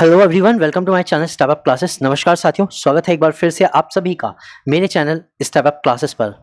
Hello everyone, welcome to my channel step up classes. नमस्कार साथियों, स्वागत है एक बार फिर से आप सभी का मेरे चैनल स्टेप अप क्लासेस पर।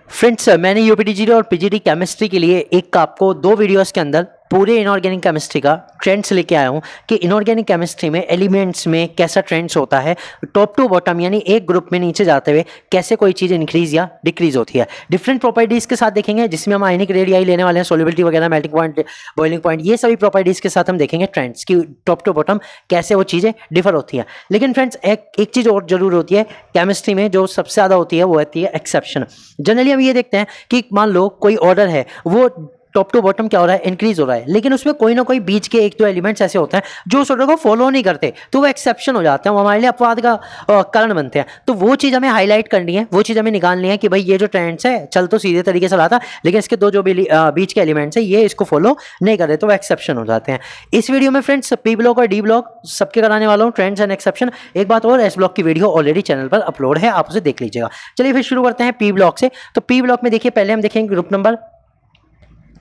फ्रेंड्स, मैंने यूपीटीजीडी और पीजीडी केमिस्ट्री के लिए एक आपको दो वीडियोस के अंदर पूरे इनऑर्गेनिक केमिस्ट्री का ट्रेंड्स लेके आया हूँ कि इनऑर्गेनिक केमिस्ट्री में एलिमेंट्स में कैसा ट्रेंड्स होता है, टॉप टू बॉटम यानी एक ग्रुप में नीचे जाते हुए कैसे कोई चीज़ इंक्रीज या डिक्रीज होती है। डिफरेंट प्रॉपर्टीज़ के साथ देखेंगे, जिसमें हम आयनिक रेडियाई लेने वाले हैं, सोल्युबिलिटी वगैरह, मेल्टिंग पॉइंट, बॉइलिंग पॉइंट, ये सभी प्रॉपर्टीज़ के साथ हम देखेंगे ट्रेंड्स की टॉप टू बॉटम कैसे वो चीज़ें डिफर होती हैं। लेकिन फ्रेंड्स, एक चीज़ और जरूर होती है केमिस्ट्री में, जो सबसे ज़्यादा होती है वो होती है एक्सेप्शन। जनरली हम ये देखते हैं कि मान लो कोई ऑर्डर है, वो टॉप टू बॉटम क्या हो रहा है, इंक्रीज हो रहा है, लेकिन उसमें कोई ना कोई बीच के एक दो एलिमेंट्स ऐसे होते हैं जो उस ऑर्डर को फॉलो नहीं करते, तो वो एक्सेप्शन हो जाते हैं, वो हमारे लिए अपवाद का कारण बनते हैं। तो वो चीज़ हमें हाईलाइट करनी है, वो चीज़ हमें निकालनी है कि भाई ये जो ट्रेंड्स है चल तो सीधे तरीके से रहा था, लेकिन इसके दो जो बीच के एलिमेंट्स है ये इसको फॉलो नहीं कर रहे, तो वो एक्सेप्शन हो जाते हैं। इस वीडियो में फ्रेंड्स पी ब्लॉक और डी ब्लॉक सबके कराने वाला हूँ, ट्रेंड्स एंड एक्सेप्शन। एक बात और, एस ब्लॉक की वीडियो ऑलरेडी चैनल पर अपलोड है, आप उसे देख लीजिएगा। चलिए फिर शुरू करते हैं पी ब्लॉक से। तो पी ब्लॉक में देखिए, पहले हम देखेंगे ग्रुप नंबर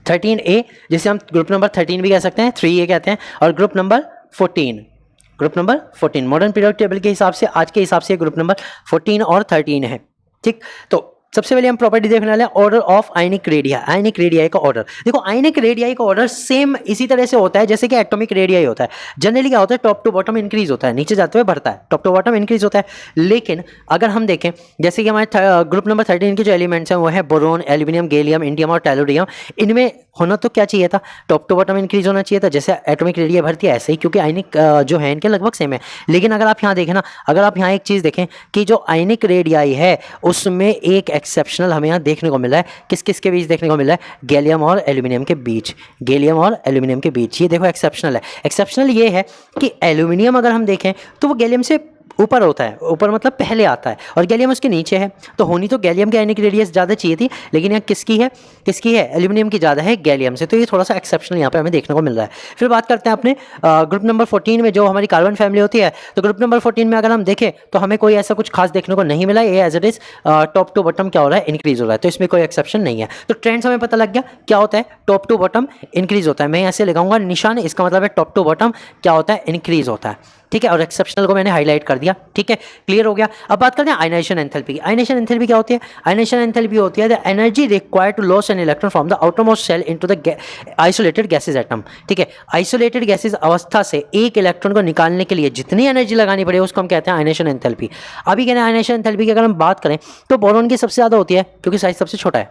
13A, जिसे हम ग्रुप नंबर 13 भी कह सकते हैं, 3A कहते हैं, और group number 14 modern periodic table के हिसाब से, आज के हिसाब से ग्रुप नंबर 14 और 13 है। ठीक, तो सबसे पहले हम प्रॉपर्टी देखने वाले हैं order of ionic radii. Ionic radii का ऑर्डर देखो, आयनिक रेडियाई का ऑर्डर सेम इसी तरह से होता है जैसे कि एटॉमिक रेडियाई होता है। जनरली क्या होता है, टॉप टू बॉटम इंक्रीज होता है, नीचे जाते हुए बढ़ता है, टॉप टू बॉटम इंक्रीज होता है। लेकिन अगर हम देखें, जैसे कि हमारे ग्रुप नंबर 13 के जो एलिमेंट्स हैं वो है बोरोन, एल्यूमिनियम, गैलियम, इंडियम और टेलुरियम। इनमें होना तो क्या चाहिए था, टॉप टू बॉटम इंक्रीज होना चाहिए था, जैसे एटॉमिक रेडियाई भरती है ऐसे ही, क्योंकि आयनिक जो है इनके लगभग सेम है। लेकिन अगर आप यहाँ देखें ना, अगर आप यहाँ एक चीज़ देखें कि जो आयनिक रेडियाई है उसमें एक एक्सेप्शनल हमें यहाँ देखने को मिला है। किस किस के बीच देखने को मिला है, गैलियम और एल्यूमिनियम के बीच, गैलियम और एल्यूमिनियम के बीच। ये देखो एक्सेप्शनल है। एक्सेप्शनल ये है कि एल्यूमिनियम अगर हम देखें तो वो गैलियम से ऊपर होता है, ऊपर मतलब पहले आता है, और गैलियम उसके नीचे है। तो होनी तो गैलियम की आयनिक रेडियस ज़्यादा चाहिए थी, लेकिन यहाँ किसकी है, एल्यूमिनियम की ज़्यादा है गैलियम से। तो ये थोड़ा सा एक्सेप्शनल यहाँ पे हमें देखने को मिल रहा है। फिर बात करते हैं अपने ग्रुप नंबर 14 में, जो हमारी कार्बन फैमिली होती है। तो ग्रुप नंबर 14 में अगर हम देखें तो हमें कोई ऐसा कुछ खास देखने को नहीं मिला। ये as it is top to bottom क्या हो रहा है, इंक्रीज हो रहा है, तो इसमें कोई एक्सेप्शन नहीं है। तो ट्रेंड्स हमें पता लग गया क्या होता है, टॉप टू बॉटम इंक्रीज होता है। मैं ऐसे लगाऊंगा निशान, इसका मतलब है टॉप टू बॉटम क्या होता है, इंक्रीज होता है। ठीक है, और एक्सेप्शनल को मैंने हाईलाइट कर दिया। ठीक है, क्लियर हो गया। अब बात करते हैं आयनाइजेशन एंथैल्पी की। आयनाइजेशन एंथैल्पी क्या होती है, आयनाइजेशन एंथैल्पी होती है the energy required to loss an electron from the outermost shell into the isolated gases atom. ठीक है, आइसोलेटेड गैसेज अवस्था से एक इलेक्ट्रॉन को निकालने के लिए जितनी एनर्जी लगानी पड़े उसको हम कहते हैं आयनाइजेशन एंथैल्पी। अभी कहते हैं आयनाइजेशन एंथैल्पी की अगर हम बात करें तो बोरॉन की सबसे ज़्यादा होती है, क्योंकि साइज सबसे छोटा है,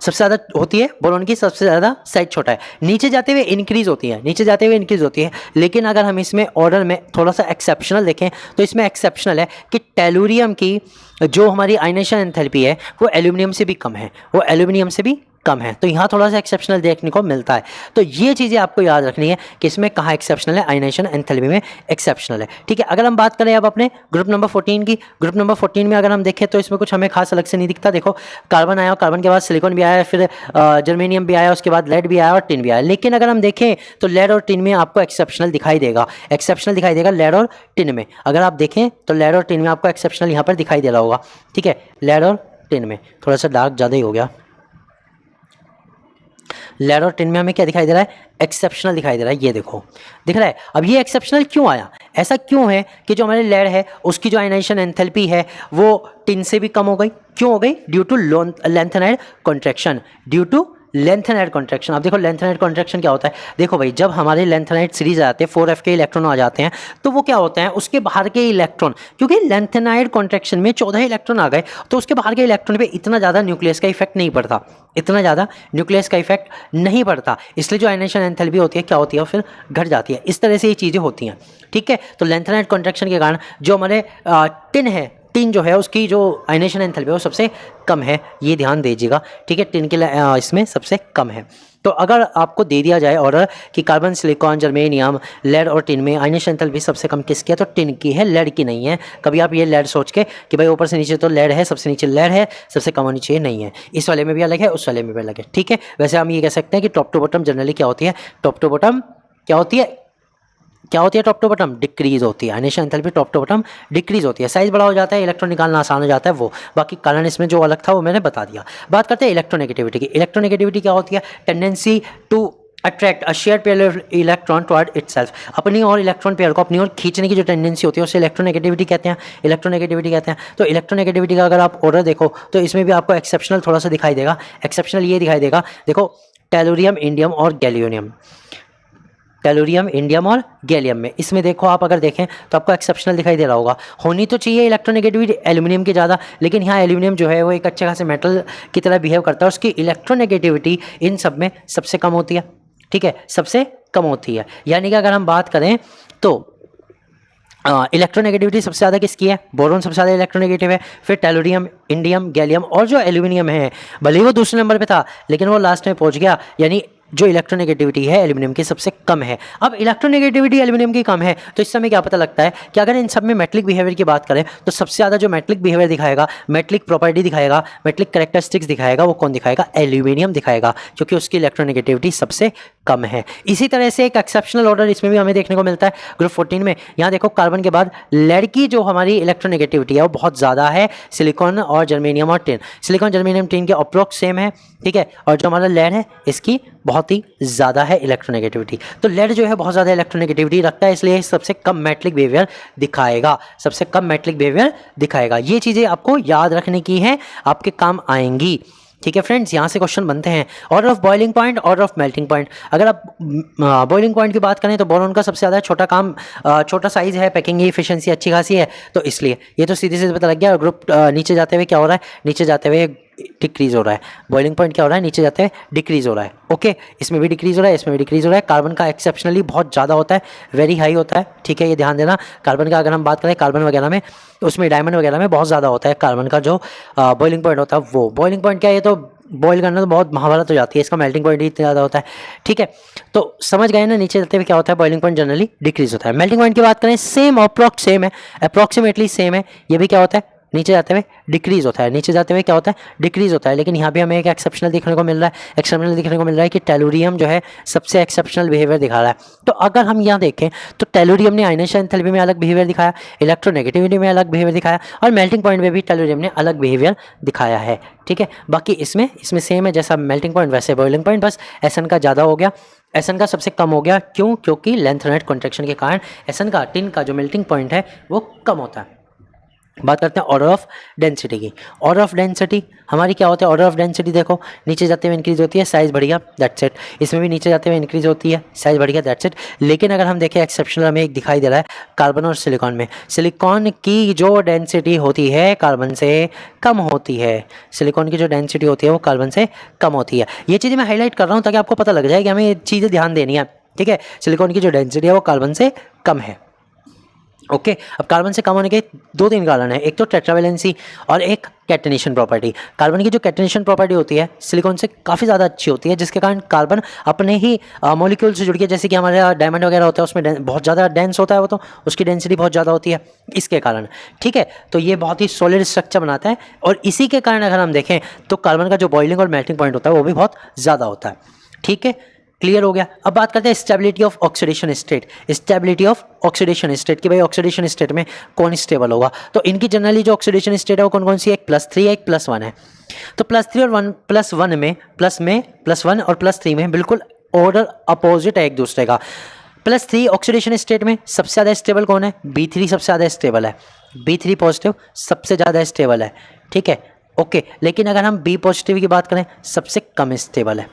सबसे ज़्यादा होती है बोरॉन की, सबसे ज़्यादा साइज छोटा है। नीचे जाते हुए इंक्रीज होती है, लेकिन अगर हम इसमें ऑर्डर में थोड़ा सा एक्सेप्शनल देखें तो इसमें एक्सेप्शनल है कि टेलुरियम की जो हमारी आयनाइजेशन एंथैल्पी है वो एल्यूमिनियम से भी कम है, तो यहाँ थोड़ा सा एक्सेप्शनल देखने को मिलता है। तो ये चीज़ें आपको याद रखनी है कि इसमें कहाँ एक्सेप्शनल है, आयनाइजेशन एंथैल्पी में एक्सेप्शनल है। ठीक है, अगर हम बात करें अब अपने ग्रुप नंबर 14 की, ग्रुप नंबर 14 में अगर हम देखें तो इसमें कुछ हमें खास अलग से नहीं दिखता। देखो, कार्बन आया, कार्बन के बाद सिलिकॉन भी आया, फिर जर्मेनियम भी आया, उसके बाद लेड भी आया और टिन भी आया। लेकिन अगर हम देखें तो लेड और टिन में आपको एक्सेप्शनल दिखाई देगा, लेड और टिन में। अगर आप देखें तो लेड और टिन में आपको एक्सेप्शनल यहाँ पर दिखाई दे रहा होगा। ठीक है, लेड और टिन में थोड़ा सा डार्क ज़्यादा ही हो गया। लेड और टिन में हमें क्या दिखाई दे रहा है, एक्सेप्शनल दिखाई दे रहा है। ये देखो, दिख रहा है। अब ये एक्सेप्शनल क्यों आया, ऐसा क्यों है कि जो हमारे लेड है उसकी जो आयनाइजेशन एंथैल्पी है वो टिन से भी कम हो गई। क्यों हो गई, due to lanthanide contraction, lanthanide contraction. अब देखो लेंथेनाइड कॉन्ट्रैक्शन क्या होता है, देखो भाई, जब हमारे लेंथेनाइड सीरीज आते हैं 4f के इलेक्ट्रॉन आ जाते हैं तो वो क्या होता है, उसके बाहर के इलेक्ट्रॉन, क्योंकि लेंथेनाइड कॉन्ट्रैक्शन में 14 इलेक्ट्रॉन आ गए तो उसके बाहर के इलेक्ट्रॉन पे इतना ज़्यादा न्यूक्लियस का इफेक्ट नहीं पड़ता, इसलिए जो आयनाइजेशन एंथैल्पी होती है क्या होती है, फिर घट जाती है। इस तरह से ये चीज़ें होती हैं। ठीक है, तो लेंथेनाइड कॉन्ट्रैक्शन के कारण जो हमारे टिन जो है उसकी जो आयनाइजेशन एंथैल्पी है वो सबसे कम है, ये ध्यान दीजिएगा। ठीक है, टिन के इसमें सबसे कम है। तो अगर आपको दे दिया जाए ऑर्डर कि कार्बन, सिलिकॉन, जर्मेनियम, लेड और टिन में आयनाइजेशन एंथैल्पी सबसे कम किसकी है, तो टिन की है, लेड की नहीं है। कभी आप ये लेड सोच के कि भाई ऊपर से नीचे तो लेड है, सबसे नीचे लेड है, सबसे कम होनी चाहिए, नहीं है। इस वाले में भी अलग है, उस वाले में भी अलग है। ठीक है, वैसे हम ये कह सकते हैं कि टॉप टू बॉटम जनरली क्या होती है, top to bottom top to bottom decrease होती है। Ionization enthalpy top to bottom decrease होती है, साइज बड़ा हो जाता है, इलेक्ट्रॉन निकालना आसान हो जाता है। वो बाकी कारण इसमें जो अलग था वो मैंने बता दिया। बात करते हैं इलेक्ट्रोनेगेटिविटी की। इलेक्ट्रोनेगेटिविटी क्या होती है, tendency to attract a share pair electron toward itself, अपनी और इलेक्ट्रॉन पेयर को अपनी ओर खींचने की जो टेंडेंसी होती है उसे इलेक्ट्रोनेगेटिविटी कहते हैं, इलेक्ट्रोनेगेटिविटी कहते हैं। तो इलेक्ट्रोनेगेटिविटी का अगर आप ऑर्डर देखो तो इसमें भी आपको एक्सेप्शनल थोड़ा सा दिखाई देगा। एक्सेप्शनल ये दिखाई देगा, देखो टेलुरियम, इंडियम और गैलियोनियम, टेलुरियम, इंडियम और गैलियम में, इसमें देखो आप अगर देखें तो आपको एक्सेप्शनल दिखाई दे रहा होगा। होनी तो चाहिए इलेक्ट्रोनेगेटिविटी एल्यूमिनियम की ज़्यादा, लेकिन यहाँ एल्यूमिनियम जो है वो एक अच्छे खासे मेटल की तरह बिहेव करता है, उसकी इलेक्ट्रोनेगेटिविटी इन सब में सबसे कम होती है, ठीक है, सबसे कम होती है। यानी कि अगर हम बात करें तो इलेक्ट्रोनेगेटिविटी सबसे ज़्यादा किसकी है, बोरोन सबसे ज़्यादा इलेक्ट्रोनेगेटिव है, फिर टेलुरियम, इंडियम, गैलियम और जो एल्यूमिनियम है, भले ही वो दूसरे नंबर पे था लेकिन वो लास्ट में पहुंच गया, यानी जो इलेक्ट्रोनेगेटिविटी है एल्यूमिनियम की सबसे कम है। अब इलेक्ट्रोनेगेटिविटी एल्यूमिनियम की कम है तो इस समय क्या पता लगता है कि अगर इन सब में मेटलिक बिहेवियर की बात करें तो सबसे ज़्यादा जो मेटलिक बिहेवियर दिखाएगा, मेटलिक प्रॉपर्टी दिखाएगा, मेटलिक कैरेक्टरिस्टिक्स दिखाएगा, वो कौन दिखाएगा, एल्यूमिनियम दिखाएगा, क्योंकि उसकी इलेक्ट्रोनेगेटिविटी सबसे कम है। इसी तरह से एक एक्सेप्शनल ऑर्डर इसमें भी हमें देखने को मिलता है ग्रुप 14 में। यहाँ देखो कार्बन के बाद लेड की जो हमारी इलेक्ट्रोनेगेटिविटी है वो बहुत ज़्यादा है, सिलिकॉन और जर्मेनियम और टिन, सिलिकॉन जर्मेनियम टिन के अप्रोक्स सेम है, ठीक है, और जो हमारा लेड है इसकी बहुत ही ज़्यादा है इलेक्ट्रोनेगेटिविटी। तो लेड जो है बहुत ज़्यादा इलेक्ट्रोनेगेटिविटी रखता है, इसलिए सबसे कम मेटलिक बिहेवियर दिखाएगा, सबसे कम मेटलिक बिहेवियर दिखाएगा। ये चीज़ें आपको याद रखने की हैं, आपके काम आएंगी, ठीक है फ्रेंड्स। यहाँ से क्वेश्चन बनते हैं, order of boiling point, order of melting point. अगर आप बॉइलिंग पॉइंट की बात करें तो बोरोन का सबसे ज़्यादा छोटा काम, छोटा साइज़ है, पैकिंग एफिशिएंसी अच्छी खासी है, तो इसलिए ये तो सीधे सीधे पता लग गया। ग्रुप नीचे जाते हुए क्या हो रहा है, नीचे जाते हुए डिक्रीज हो रहा है, बॉइलिंग पॉइंट क्या हो रहा है, नीचे जाते हुए डिक्रीज हो रहा है, ओके, इसमें भी डिक्रीज हो रहा है, इसमें भी डिक्रीज हो रहा है। कार्बन का एक्सेप्शनली बहुत ज़्यादा होता है, वेरी हाई होता है, ठीक है, ये ध्यान देना। कार्बन का अगर हम बात करें कार्बन वगैरह में, उसमें डायमंड वगैरह में बहुत ज़्यादा होता है कार्बन का जो बॉइलिंग पॉइंट होता है वो। बॉइलिंग पॉइंट क्या है, ये तो बॉईल करना तो बहुत महाभारत हो जाती है, इसका मेल्टिंग पॉइंट ही इतना ज़्यादा होता है, ठीक है। तो समझ गए ना, नीचे जाते हुए क्या होता है, बॉइलिंग पॉइंट जनरली डिक्रीज होता है। मेल्टिंग पॉइंट की बात करें सेम सेम है, अप्रॉक्सीमेटली सेम है, ये भी क्या होता है, नीचे जाते हुए डिक्रीज होता है, नीचे जाते हुए क्या होता है, डिक्रीज होता है। लेकिन यहाँ भी हमें एक एक्सेप्शनल देखने को मिल रहा है, एक्सेप्शनल देखने को मिल रहा है कि टेलुरियम जो है सबसे एक्सेप्शनल बिहेवियर दिखा रहा है। तो अगर हम यहाँ देखें तो टेलुरियम ने आयनाइजेशन एंथैल्पी में अलग बिहेवियर दिखाया, इलेक्ट्रोनेगेटिविटी में अलग बिहेवियर दिखाया, और मेल्टिंग पॉइंट में भी टेलुरियम ने अलग बिहेवियर दिखाया है, ठीक है। बाकी इसमें सेम है, जैसा मेल्टिंग पॉइंट वैसे बॉइलिंग पॉइंट, बस एसएन का ज़्यादा हो गया, एसएन का सबसे कम हो गया। क्यों? क्योंकि लेंथ नेट कॉन्ट्रैक्शन के कारण एसएन का, टिन का जो मेल्टिंग पॉइंट है वो कम होता है। बात करते हैं ऑर्डर ऑफ डेंसिटी की। ऑर्डर ऑफ डेंसिटी हमारी क्या होता है, ऑर्डर ऑफ डेंसिटी देखो नीचे जाते हुए इंक्रीज होती है, साइज बढ़ गया, दैट्स इट। इसमें भी नीचे जाते हुए इंक्रीज होती है, साइज बढ़ गया, दैट्स इट। लेकिन अगर हम देखें एक्सेप्शनल हमें एक दिखाई दे रहा है कार्बन और सिलिकॉन में, सिलिकॉन की जो डेंसिटी होती है कार्बन से कम होती है, सिलिकॉन की जो डेंसिटी होती है वो कार्बन से कम होती है। ये चीज़ें मैं हाईलाइट कर रहा हूँ ताकि आपको पता लग जाए कि हमें ये चीज़ें ध्यान देनी है, ठीक है। सिलिकॉन की जो डेंसिटी है वो कार्बन से कम है, ओके। अब कार्बन से कम होने के दो तीन कारण है, एक तो टेट्रावेलेंसी और एक कैटेनेशन प्रॉपर्टी। कार्बन की जो कैटेनेशन प्रॉपर्टी होती है सिलिकॉन से काफ़ी ज़्यादा अच्छी होती है, जिसके कारण कार्बन अपने ही मॉलिक्यूल से जुड़ के, जैसे कि हमारे डायमंड वगैरह होता है उसमें बहुत ज़्यादा डेंस होता है वो, तो उसकी डेंसिटी बहुत ज़्यादा होती है इसके कारण, ठीक है। तो ये बहुत ही सॉलिड स्ट्रक्चर बनाता है, और इसी के कारण अगर हम देखें तो कार्बन का जो बॉइलिंग और मेल्टिंग पॉइंट होता है वो भी बहुत ज़्यादा होता है, ठीक है। क्लियर हो गया। अब बात करते हैं stability of oxidation state. Stability of oxidation state कि भाई ऑक्सीडेशन स्टेट में कौन स्टेबल होगा। तो इनकी जनरली जो ऑक्सीडेशन स्टेट है वो कौन कौन सी है, एक +3 है, एक +1 है। तो +3 और 1 +1 में +1 और +3 में बिल्कुल ऑर्डर अपोजिट है एक दूसरे का। +3 ऑक्सीडेशन स्टेट में सबसे ज़्यादा स्टेबल कौन है, B3 सबसे ज़्यादा स्टेबल है, B3 पॉजिटिव सबसे ज़्यादा स्टेबल है, ठीक है, ओके। लेकिन अगर हम B पॉजिटिव की बात करें सबसे कम स्टेबल है,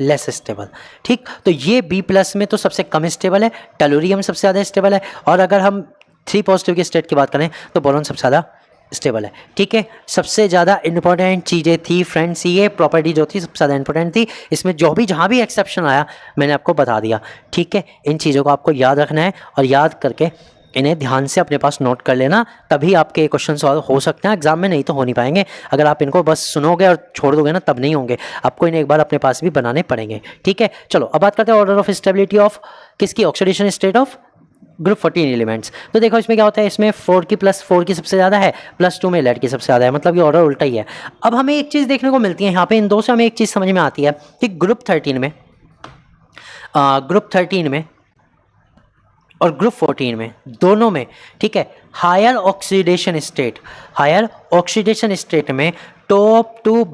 लेस स्टेबल, ठीक। तो ये B+ में तो सबसे कम स्टेबल है, टेलुरियम सबसे ज़्यादा स्टेबल है, और अगर हम 3 पॉजिटिव की स्टेट की बात करें तो बोरोन सबसे ज़्यादा स्टेबल है, ठीक है। सबसे ज़्यादा इंपॉर्टेंट चीज़ें थी फ्रेंड्स, ये प्रॉपर्टी जो थी सबसे ज़्यादा इंपॉर्टेंट थी। इसमें जो भी जहाँ भी एक्सेप्शन आया मैंने आपको बता दिया, ठीक है। इन चीज़ों को आपको याद रखना है, और याद करके इन्हें ध्यान से अपने पास नोट कर लेना, तभी आपके क्वेश्चन सॉल्व हो सकते हैं एग्जाम में, नहीं तो हो नहीं पाएंगे। अगर आप इनको बस सुनोगे और छोड़ दोगे ना तब नहीं होंगे, आपको इन्हें एक बार अपने पास भी बनाने पड़ेंगे, ठीक है। चलो अब बात करते हैं ऑर्डर ऑफ स्टेबिलिटी ऑफ किसकी, oxidation state of group 14 elements. तो देखो इसमें क्या होता है, इसमें 4 की +4 की सबसे ज़्यादा है, +2 में लेड की सबसे ज़्यादा है, मतलब ये ऑर्डर उल्टा ही है। अब हमें एक चीज़ देखने को मिलती है यहाँ पे, इन दो से हमें एक चीज़ समझ में आती है कि ग्रुप 13 में और ग्रुप 14 में, दोनों में, ठीक है, हायर ऑक्सीडेशन स्टेट में top to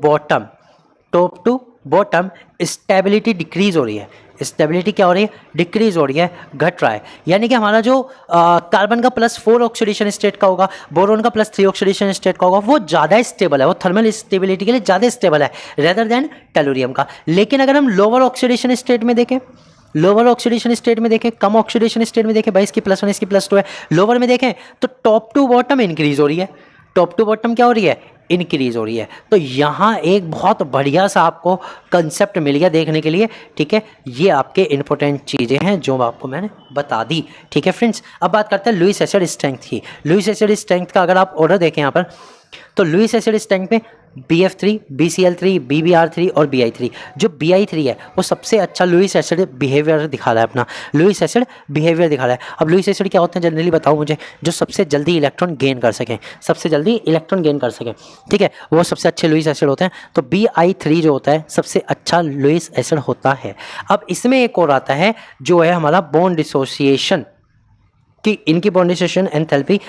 bottom stability decrease हो रही है, स्टेबिलिटी क्या हो रही है, डिक्रीज हो रही है, घट रहा है। यानी कि हमारा जो कार्बन का +4 ऑक्सीडेशन स्टेट का होगा, बोरोन का +3 ऑक्सीडेशन स्टेट का होगा, वो ज़्यादा स्टेबल है, वो थर्मल स्टेबिलिटी के लिए ज़्यादा स्टेबल है रेदर देन टेलुरियम का। लेकिन अगर हम लोअर ऑक्सीडेशन स्टेट में देखें, लोअर ऑक्सीडेशन स्टेट में देखें, कम ऑक्सीडेशन स्टेट में देखें, भाई इसकी +1 इसकी +2 है, लोअर में देखें तो टॉप टू बॉटम इंक्रीज हो रही है, टॉप टू बॉटम क्या हो रही है, इंक्रीज हो रही है। तो यहाँ एक बहुत बढ़िया सा आपको कंसेप्ट मिल गया देखने के लिए, ठीक है। ये आपके इंपॉर्टेंट चीज़ें हैं जो आपको मैंने बता दी, ठीक है फ्रेंड्स। अब बात करते हैं लुईस एसिड स्ट्रेंथ की। लुईस एसिड स्ट्रेंथ का अगर आप ऑर्डर देखें यहाँ पर, तो लुईस एसिड स्ट्रेंथ में BF3, BCl3, BBr3 और BI3। जो BI3 है वो सबसे अच्छा लुईस एसिड बिहेवियर दिखा रहा है, अपना लुईस एसिड बिहेवियर दिखा रहा है। अब लुईस एसिड क्या होते हैं जनरली बताओ मुझे, जो सबसे जल्दी इलेक्ट्रॉन गेन कर सकें, सबसे जल्दी इलेक्ट्रॉन गेन कर सकें, ठीक है, वो सबसे अच्छे लुईस एसिड होते हैं। तो BI3 जो होता है सबसे अच्छा लुईस एसिड होता है। अब इसमें एक और आता है जो है हमारा बॉन्ड डिसोसिएशन, कि इनकी बॉन्ड डिसोसिएशन एंथैल्पी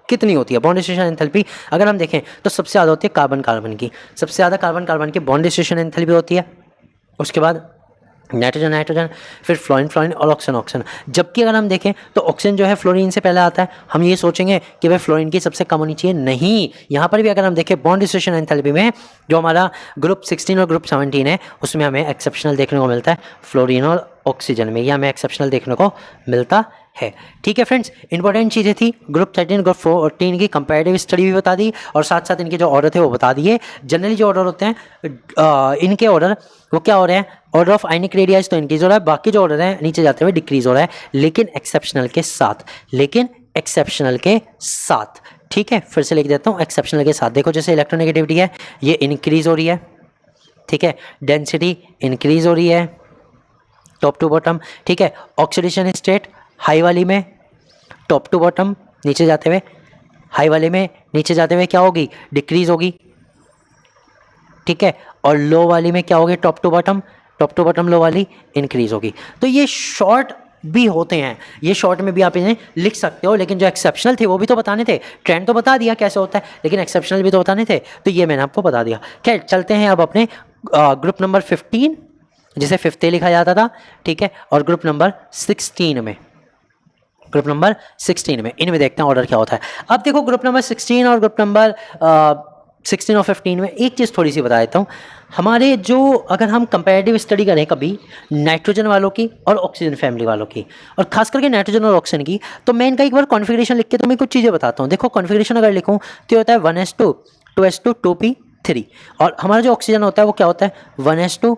कितनी होती है। बॉन्ड डिसोसिएशन एंथैल्पी अगर हम देखें तो सबसे ज़्यादा होती है कार्बन कार्बन की, सबसे ज़्यादा कार्बन कार्बन की बॉन्ड डिसोसिएशन एंथैल्पी होती है। उसके बाद नाइट्रोजन नाइट्रोजन, फिर फ्लोरीन फ्लोरीन और ऑक्सीजन ऑक्सीजन। जबकि अगर हम देखें तो ऑक्सीजन जो है फ्लोरीन से पहले आता है। हम ये सोचेंगे कि भाई फ्लोरीन की सबसे कम होनी चाहिए, नहीं। यहाँ पर भी अगर हम देखें बॉन्ड डिसोसिएशन एंथैल्पी में जो हमारा ग्रुप 16 और ग्रुप 17 है उसमें हमें एक्सेप्शनल देखने को मिलता है फ्लोरीन और ऑक्सीजन में, यह हमें एक्सेप्शनल देखने को मिलता है, ठीक है फ्रेंड्स। इंपॉर्टेंट चीज़ें थी ग्रुप 13 ग्रुप 14 की कंपैरेटिव स्टडी भी बता दी और साथ साथ इनके जो ऑर्डर थे वो बता दिए। जनरली जो ऑर्डर होते हैं इनके ऑर्डर वो क्या हो रहे हैं, ऑर्डर ऑफ आयनिक रेडियाज तो इंक्रीज हो रहा है, बाकी जो ऑर्डर है नीचे जाते हुए डिक्रीज हो रहा है, लेकिन एक्सेप्शनल के साथ, लेकिन एक्सेप्शनल के साथ, ठीक है। फिर से लिख देता हूँ, एक्सेप्शनल के साथ। देखो जैसे इलेक्ट्रोनेगेटिविटी है ये इंक्रीज हो रही है, ठीक है, डेंसिटी इंक्रीज हो रही है टॉप टू बॉटम, ठीक है। ऑक्सीडेशन स्टेट हाई वाली में टॉप टू बॉटम नीचे जाते हुए, हाई वाले में नीचे जाते हुए क्या होगी, डिक्रीज होगी, ठीक है। और लो वाली में क्या होगी, टॉप टू बॉटम लो वाली इंक्रीज होगी। तो ये शॉर्ट भी होते हैं, ये शॉर्ट में भी आप इन्हें लिख सकते हो, लेकिन जो एक्सेप्शनल थे वो भी तो बताने थे। ट्रेंड तो बता दिया कैसे होता है, लेकिन एक्सेप्शनल भी तो बताने थे, तो ये मैंने आपको बता दिया। खैर चलते हैं अब अपने ग्रुप नंबर 15 जिसे 5th लिखा जाता था, ठीक है, और ग्रुप नंबर 16 में, ग्रुप नंबर 16 में इनमें देखते हैं ऑर्डर क्या होता है। अब देखो ग्रुप नंबर 16 और ग्रुप नंबर 16 और 15 में एक चीज़ थोड़ी सी बता देता हूँ। हमारे जो अगर हम कंपैरेटिव स्टडी करें कभी नाइट्रोजन वालों की और ऑक्सीजन फैमिली वालों की, और खास करके नाइट्रोजन और ऑक्सीजन की, तो मैं इनका एक बार कॉन्फ़िगरेशन लिख के तुम्हें कुछ चीज़ें बताता हूँ। देखो कॉन्फ़िगरेशन अगर लिखूँ तो ये होता है 1s2 2s2 2p3, और हमारा जो ऑक्सीजन होता है वो क्या होता है 1s2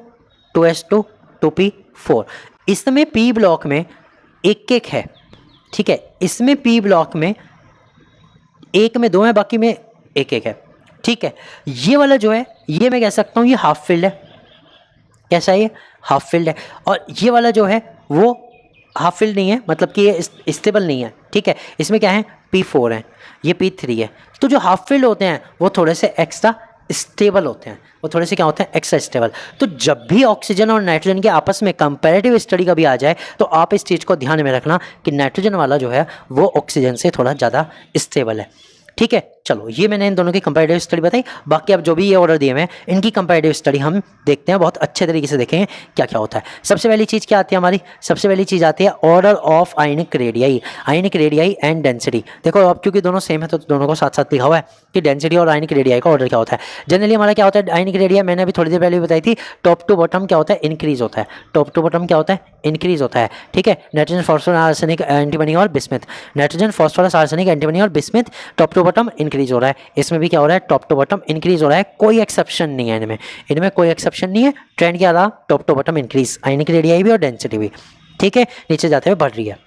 2s2 2p4। इसमें पी ब्लॉक में एक एक है, ठीक है, इसमें पी ब्लॉक में एक में 2 है, बाकी में एक एक है, ठीक है। ये वाला जो है ये मैं कह सकता हूँ ये हाफ फिल्ड है, कैसा है ये हाफ फिल्ड है। और ये वाला जो है वो हाफ फिल्ड नहीं है, मतलब कि ये स्टेबल नहीं है, ठीक है। इसमें क्या है P4 है, ये P3 है। तो जो हाफ फिल्ड होते हैं वो थोड़े से एक्स्ट्रा स्टेबल होते हैं, वो थोड़े से क्या होते हैं एक्स्ट्रा स्टेबल। तो जब भी ऑक्सीजन और नाइट्रोजन के आपस में कंपैरेटिव स्टडी का भी आ जाए तो आप इस चीज़ को ध्यान में रखना कि नाइट्रोजन वाला जो है वो ऑक्सीजन से थोड़ा ज़्यादा स्टेबल है, ठीक है। चलो ये मैंने इन दोनों की कंपैरेटिव स्टडी बताई, बाकी अब जो भी ये ऑर्डर दिए हुए हैं इनकी कंपैरेटिव स्टडी हम देखते हैं, बहुत अच्छे तरीके से देखेंगे क्या क्या होता है। सबसे पहली चीज़ क्या आती है हमारी, सबसे पहली चीज़ आती है order of ionic radii and density. देखो अब क्योंकि दोनों सेम है तो दोनों को साथ साथ लिखा हुआ है कि डेंसिटी और आयनिक रेडियाई का ऑर्डर क्या होता है। जनरली हमारा क्या होता है आयनिक रेडियाई, मैंने अभी थोड़ी देर पहले बताई थी, टॉप टू बॉटम क्या होता है इंक्रीज होता है, टॉप टू बॉटम क्या होता है इंक्रीज होता है, ठीक है। नाइट्रोजन फॉस्फोरस आर्सेनिक एंटीमनी और bismuth, nitrogen phosphorus arsenic antimony और bismuth top to bottom increase हो रहा है। इसमें भी क्या हो रहा है टॉप टू बॉटम इंक्रीज हो रहा है, कोई एक्सेप्शन नहीं है इनमें कोई एक्सेप्शन नहीं है। ट्रेंड क्या रहा, top to bottom increase, ionic radii भी और डेंसिटी भी, ठीक है, नीचे जाते हुए बढ़ रही है।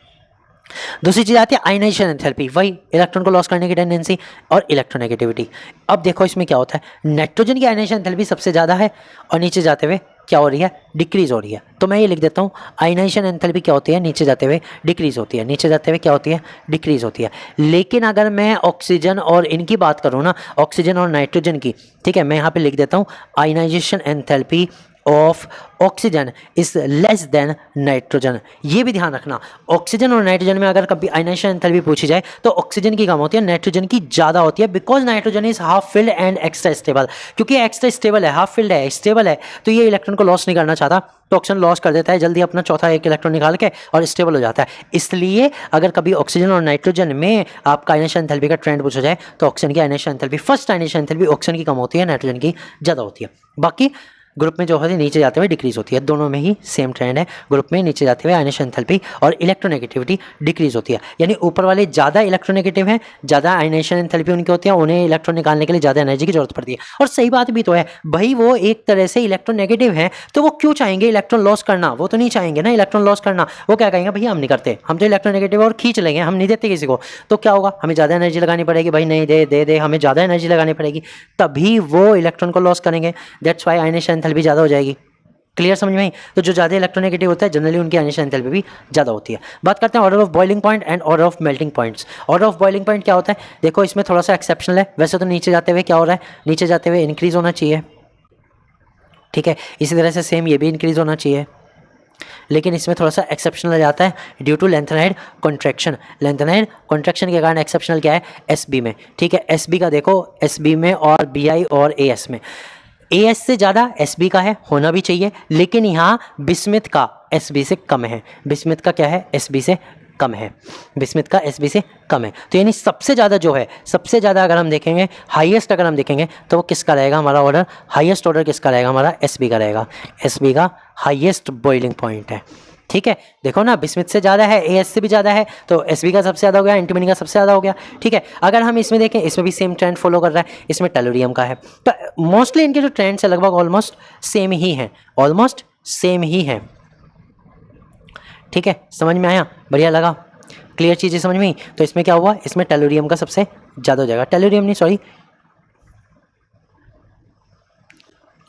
दूसरी चीज आती है आयनाइजेशन एंथैल्पी, वही इलेक्ट्रॉन को लॉस करने की टेंडेंसी और इलेक्ट्रोनेगेटिविटी। अब देखो इसमें क्या होता है, नाइट्रोजन की आयनाइजेशन एंथैल्पी सबसे ज़्यादा है और नीचे जाते हुए क्या हो रही है डिक्रीज हो रही है। तो मैं ये लिख देता हूँ आयनाइजेशन एंथैल्पी क्या होती है नीचे जाते हुए डिक्रीज होती है, नीचे जाते हुए क्या होती है डिक्रीज होती है। लेकिन अगर मैं ऑक्सीजन और इनकी बात करूँ ना, ऑक्सीजन और नाइट्रोजन की, ठीक है, मैं यहाँ पे लिख देता हूँ ionisation enthalpy of oxygen is less than nitrogen. ये भी ध्यान रखना, ऑक्सीजन और नाइट्रोजन में अगर कभी आयनाइजेशन एंथैल्पी पूछी जाए तो ऑक्सीजन की कम होती है, नाइट्रोजन की ज़्यादा होती है, because nitrogen is half filled and extra stable. क्योंकि एक्स्ट्रा स्टेबल है, हाफ फिल्ड है, स्टेबल है, तो ये इलेक्ट्रॉन को लॉस नहीं करना चाहता, तो ऑक्सीजन लॉस कर देता है जल्दी अपना चौथा एक इलेक्ट्रॉन निकाल के और स्टेबल हो जाता है। इसलिए अगर कभी ऑक्सीजन और नाइट्रोजन में आपका आयनाइजेशन एंथैल्पी का ट्रेंड पूछा जाए तो ऑक्सीजन की ionisation enthalpy, first ionisation enthalpy oxygen की कम होती है, नाइट्रोजन की ज़्यादा होती है। बाकी ग्रुप में जो होती है नीचे जाते हुए डिक्रीज होती है, दोनों में ही सेम ट्रेंड है, ग्रुप में नीचे जाते हुए आयनाइजेशन एंथैल्पी और इलेक्ट्रोनेगेटिविटी डिक्रीज होती है। यानी ऊपर वाले ज़्यादा इलेक्ट्रोनेगेटिव हैं, ज़्यादा आयनाइजेशन एंथैल्पी उनकी होती है, उन्हें इलेक्ट्रॉन निकालने के लिए ज़्यादा एनर्जी की जरूरत पड़ती है। और सही बात भी तो है भाई, वो एक तरह से इलेक्ट्रोनेगेटिव हैं, तो वो क्यों चाहेंगे इलेक्ट्रॉन लॉस करना? वो तो नहीं चाहेंगे ना इलेक्ट्रॉन लॉस करना। वो क्या कहेंगे, भैया हम नहीं करते, हम तो इलेक्ट्रोनेगेटिव और खींच लेंगे, हम नहीं देते किसी को। तो क्या होगा, हमें ज़्यादा एनर्जी लगानी पड़ेगी, भाई नहीं दे दे दे, हमें ज़्यादा एनर्जी लगानी पड़ेगी, तभी वो इलेक्ट्रॉन को लॉस करेंगे। दैट्स वाई आयनाइजेशन एंथैल्पी ज़्यादा हो जाएगी। क्लियर समझ में आई? तो जो ज़्यादा इलेक्ट्रोनेगेटिव होता है जनरली उनकी आयनाइजेशन एंथैल्पी भी ज़्यादा होती है। बात करते हैं order of boiling point and order of melting points. Order of boiling point क्या होता है? देखो इसमें थोड़ा सा एक्सेप्शनल है, वैसे तो नीचे जाते हुए क्या हो रहा है, नीचे जाते हुए इंक्रीज होना चाहिए, ठीक है, इसी तरह से सेम ये भी इंक्रीज होना चाहिए, लेकिन इसमें थोड़ा सा एक्सेप्शनल जाता है due to lanthanide contraction. Lanthanide contraction के कारण एक्सेप्शनल क्या है, एसबी में, ठीक है, एसबी का देखो, एसबी में और बीआई और एएस में, एएस से ज़्यादा एसबी का है, होना भी चाहिए, लेकिन यहाँ बिस्मिथ का एसबी से कम है, बिस्मिथ का क्या है, एसबी से कम है, बिस्मिथ का एसबी से कम है। तो यानी सबसे ज़्यादा जो है, सबसे ज़्यादा अगर हम देखेंगे, हाईएस्ट अगर हम देखेंगे तो वो किसका रहेगा हमारा ऑर्डर, हाईएस्ट ऑर्डर किसका रहेगा हमारा, एसबी का रहेगा, एसबी का हाईएस्ट बॉइलिंग पॉइंट है, ठीक है। देखो ना, बिस्मिथ से ज़्यादा है, एएस से भी ज़्यादा है, तो एसबी का सबसे ज़्यादा हो गया, एंटीमनी का सबसे ज़्यादा हो गया, ठीक है। अगर हम इसमें देखें, इसमें भी सेम ट्रेंड फॉलो कर रहा है, इसमें टेलुरियम का है, तो मोस्टली इनके जो ट्रेंड्स है लगभग ऑलमोस्ट सेम ही हैं, ऑलमोस्ट सेम ही हैं, ठीक है। समझ में आया, बढ़िया लगा, क्लियर चीज़ें समझ में आई? तो इसमें क्या हुआ, इसमें टेलुरियम का सबसे ज़्यादा हो जाएगा, टेलुरियम नहीं सॉरी,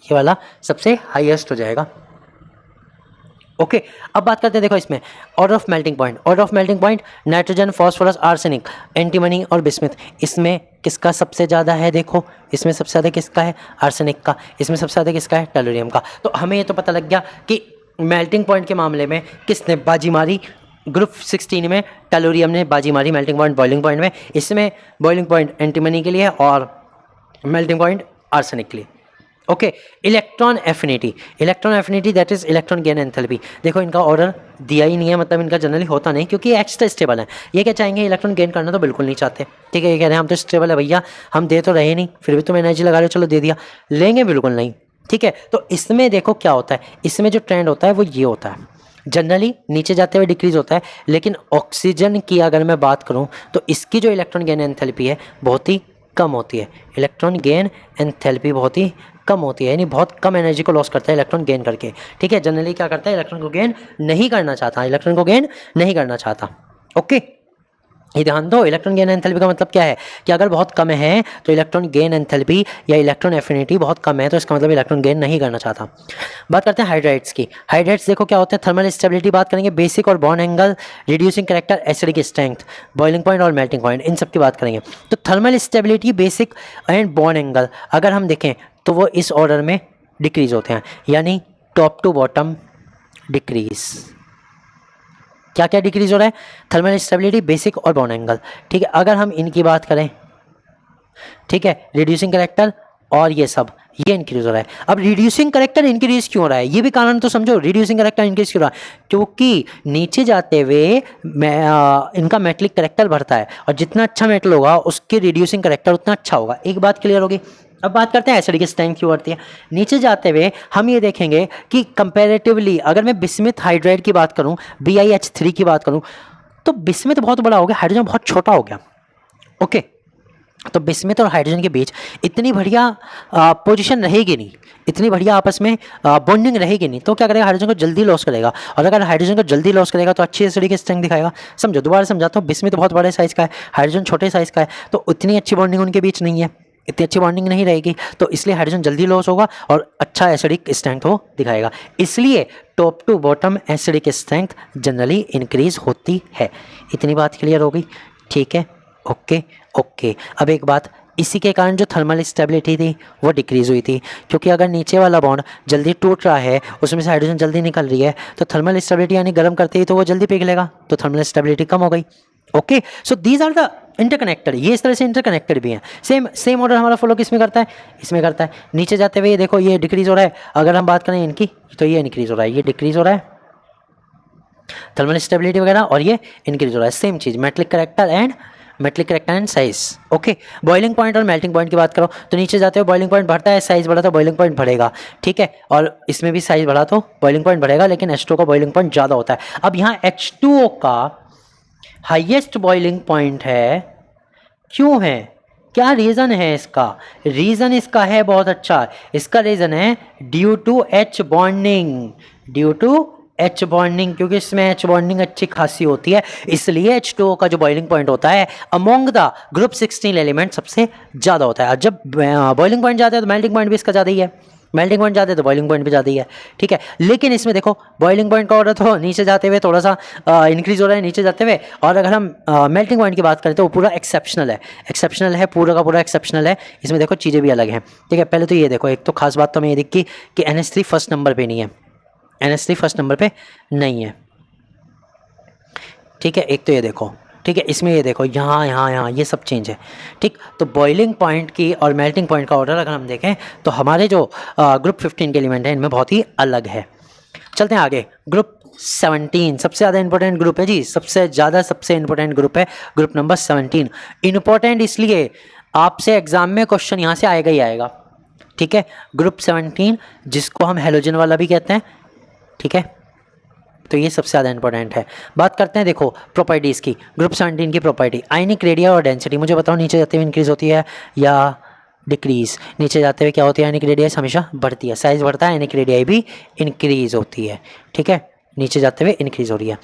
ये वाला सबसे हाईएस्ट हो जाएगा। ओके, अब बात करते हैं, देखो इसमें order of melting point, order of melting point, nitrogen, phosphorus, arsenic, antimony और बिस्मिथ, इसमें किसका सबसे ज़्यादा है, देखो इसमें सबसे ज़्यादा किसका है, आर्सेनिक का, इसमें सबसे ज़्यादा किसका है, टेलुरियम का। तो हमें ये तो पता लग गया कि मेल्टिंग पॉइंट के मामले में किसने बाजी मारी, ग्रुप 16 में टेलुरियम ने बाजी मारी मेल्टिंग पॉइंट बॉइलिंग पॉइंट में, इसमें बॉइलिंग पॉइंट एंटीमनी के लिए और मेल्टिंग पॉइंट आर्सेनिक के लिए। Okay, electron affinity, electron affinity that is electron gain enthalpy, देखो इनका ऑर्डर दिया ही नहीं है, मतलब इनका जनरली होता नहीं, क्योंकि ये एक्स्ट्रा स्टेबल है। ये क्या चाहेंगे, इलेक्ट्रॉन गेन करना तो बिल्कुल नहीं चाहते, ठीक है, ये कह रहे हैं हम तो स्टेबल है भैया, हम दे तो रहे नहीं, फिर भी तुम एनर्जी लगा रहे हो, चलो दे दिया, लेंगे बिल्कुल नहीं, ठीक है। तो इसमें देखो क्या होता है, इसमें जो ट्रेंड होता है वो ये होता है, जनरली नीचे जाते हुए डिक्रीज होता है, लेकिन ऑक्सीजन की अगर मैं बात करूं तो इसकी जो इलेक्ट्रॉन गेन एंथैल्पी है बहुत ही कम होती है, इलेक्ट्रॉन गेन एंथैल्पी बहुत ही कम होती है, यानी बहुत कम एनर्जी को लॉस करता है इलेक्ट्रॉन गेन करके, ठीक है। जनरली क्या करता है, इलेक्ट्रॉन को गेन नहीं करना चाहता, इलेक्ट्रॉन को गेन नहीं करना चाहता। ओके, ये ध्यान दो, इलेक्ट्रॉन गेन एंथैल्पी का मतलब क्या है कि अगर बहुत कम है तो इलेक्ट्रॉन गेन एंथैल्पी या इलेक्ट्रॉन एफिनिटी बहुत कम है, तो इसका मतलब इलेक्ट्रॉन गेन नहीं करना चाहता। बात करते हैं हाइड्राइड्स की। हाइड्राइड्स देखो क्या होते हैं, थर्मल स्टेबिलिटी बात करेंगे, बेसिक और bond angle, reducing character, acidic strength, boiling point और मेल्टिंग पॉइंट, इन सब की बात करेंगे। तो thermal stability, basic and bond angle अगर हम देखें तो वो इस ऑर्डर में डिक्रीज होते हैं, यानी टॉप टू बॉटम डिक्रीज। क्या क्या डिक्रीज हो रहा है, थर्मल स्टेबिलिटी, बेसिक और बॉन्ड एंगल, ठीक है। अगर हम इनकी बात करें, ठीक है, रिड्यूसिंग कैरेक्टर और ये सब, ये इंक्रीज हो रहा है। अब रिड्यूसिंग कैरेक्टर इंक्रीज क्यों हो रहा है, ये भी कारण तो समझो, रिड्यूसिंग कैरेक्टर इंक्रीज क्यों हो रहा है, क्योंकि नीचे जाते हुए इनका मेटलिक कैरेक्टर बढ़ता है, और जितना अच्छा मेटल होगा उसके रिड्यूसिंग कैरेक्टर उतना अच्छा होगा। एक बात क्लियर होगी। अब बात करते हैं एसिडिक स्ट्रेंथ क्यों बढ़ती है। नीचे जाते हुए हम ये देखेंगे कि कंपैरेटिवली अगर मैं बिस्मिथ हाइड्राइड की बात करूं, BiH3 की बात करूं, तो बिस्मिथ बहुत बड़ा हो गया, हाइड्रोजन बहुत छोटा हो गया। ओके, तो बिस्मिथ और हाइड्रोजन के बीच इतनी बढ़िया पोजीशन रहेगी नहीं, इतनी बढ़िया आपस में बॉन्डिंग रहेगी नहीं, तो क्या करेगा, हाइड्रोजन को जल्दी लॉस करेगा, और अगर हाइड्रोजन को जल्दी लॉस करेगा तो अच्छी एसिडिक स्ट्रेंथ दिखाएगा। समझो, दोबारा समझाता हूँ, बिस्मिथ बहुत बड़े साइज़ का है, हाइड्रोजन छोटे साइज़ का है, तो उतनी अच्छी बॉन्डिंग उनके बीच नहीं है, इतनी अच्छी बॉन्डिंग नहीं रहेगी, तो इसलिए हाइड्रोजन जल्दी लॉस होगा और अच्छा एसिडिक स्ट्रेंथ वो दिखाएगा। इसलिए top to bottom acidic strength generally increase होती है। इतनी बात क्लियर हो गई, ठीक है। ओके ओके, अब एक बात इसी के कारण जो थर्मल स्टेबिलिटी थी वो डिक्रीज़ हुई थी, क्योंकि अगर नीचे वाला बॉन्ड जल्दी टूट रहा है, उसमें से हाइड्रोजन जल्दी निकल रही है, तो थर्मल स्टेबिलिटी यानी गर्म करते ही तो वो जल्दी पिघलेगा, तो थर्मल स्टेबिलिटी कम हो गई। Okay, so these are the interconnected, ये इस तरह से इंटरकनेक्टेड भी हैं। सेम ऑर्डर हमारा फॉलो किस में करता है, इसमें करता है। नीचे जाते हुए ये देखो ये डिक्रीज़ हो रहा है, अगर हम बात करें इनकी तो ये इंक्रीज़ हो रहा है, ये डिक्रीज़ हो रहा है थर्मल स्टेबिलिटी वगैरह, और ये इंक्रीज हो रहा है। Same cheese metallic character and size. Okay, boiling point और मेल्टिंग पॉइंट की बात करो तो नीचे जाते हो बॉइलिंग पॉइंट बढ़ता है, साइज बढ़ा तो बॉइलिंग पॉइंट बढ़ेगा, ठीक है, और इसमें भी साइज बढ़ा तो बॉइलिंग पॉइंट बढ़ेगा, लेकिन H2O का बॉइलिंग पॉइंट ज़्यादा होता है। अब यहाँ H2O का हाईएस्ट बॉइलिंग पॉइंट है, क्यों है, क्या रीज़न है इसका? रीज़न इसका है बहुत अच्छा, इसका रीज़न है ड्यू टू H बॉन्डिंग, क्योंकि इसमें H बॉन्डिंग अच्छी खासी होती है, इसलिए H2O का जो बॉइलिंग पॉइंट होता है अमोंग द ग्रुप 16 एलिमेंट सबसे ज़्यादा होता है। और जब बॉइलिंग पॉइंट ज़्यादा है तो मेल्टिंग पॉइंट भी इसका ज़्यादा ही है, मेल्टिंग पॉइंट ज़्यादा है तो बॉइलिंग पॉइंट भी ज़्यादा ही है, ठीक है। लेकिन इसमें देखो बॉइलिंग पॉइंट का ऑर्डर तो नीचे जाते हुए थोड़ा सा इंक्रीज हो रहा है नीचे जाते हुए, और अगर हम मेल्टिंग पॉइंट की बात करें तो वो पूरा एक्सेप्शनल है, पूरा का पूरा एक्सेप्शनल है। इसमें देखो चीज़ें भी अलग हैं, ठीक है। पहले तो ये देखो, एक तो खास बात तो हमें ये दिखी कि NH3 फर्स्ट नंबर पे नहीं है, NH3 फर्स्ट नंबर पे नहीं है, ठीक है। एक तो ये देखो, ठीक है, इसमें ये देखो यहाँ ये सब चेंज है, ठीक। तो बॉइलिंग पॉइंट की और मेल्टिंग पॉइंट का ऑर्डर अगर हम देखें तो हमारे जो ग्रुप 15 के एलिमेंट हैं इनमें बहुत ही अलग है। चलते हैं आगे। ग्रुप 17 सबसे ज़्यादा इंपॉर्टेंट ग्रुप है जी, सबसे इंपॉर्टेंट ग्रुप है ग्रुप नंबर 17। इंपॉर्टेंट इसलिए आपसे एग्जाम में क्वेश्चन यहाँ से आएगा ही आएगा, ठीक है। ग्रुप 17 जिसको हम हेलोजन वाला भी कहते हैं, ठीक है, तो ये सबसे ज़्यादा इंपॉर्टेंट है। बात करते हैं देखो प्रॉपर्टीज़ की, ग्रुप 17 की प्रॉपर्टी, आयनिक रेडिया और डेंसिटी। मुझे बताओ नीचे जाते हुए इंक्रीज होती है या डिक्रीज? नीचे जाते हुए क्या होती है, आयनिक रेडियस हमेशा बढ़ती है, साइज बढ़ता है, आयनिक रेडियाई भी इंक्रीज होती है, ठीक है, नीचे जाते हुए इंक्रीज हो रही है।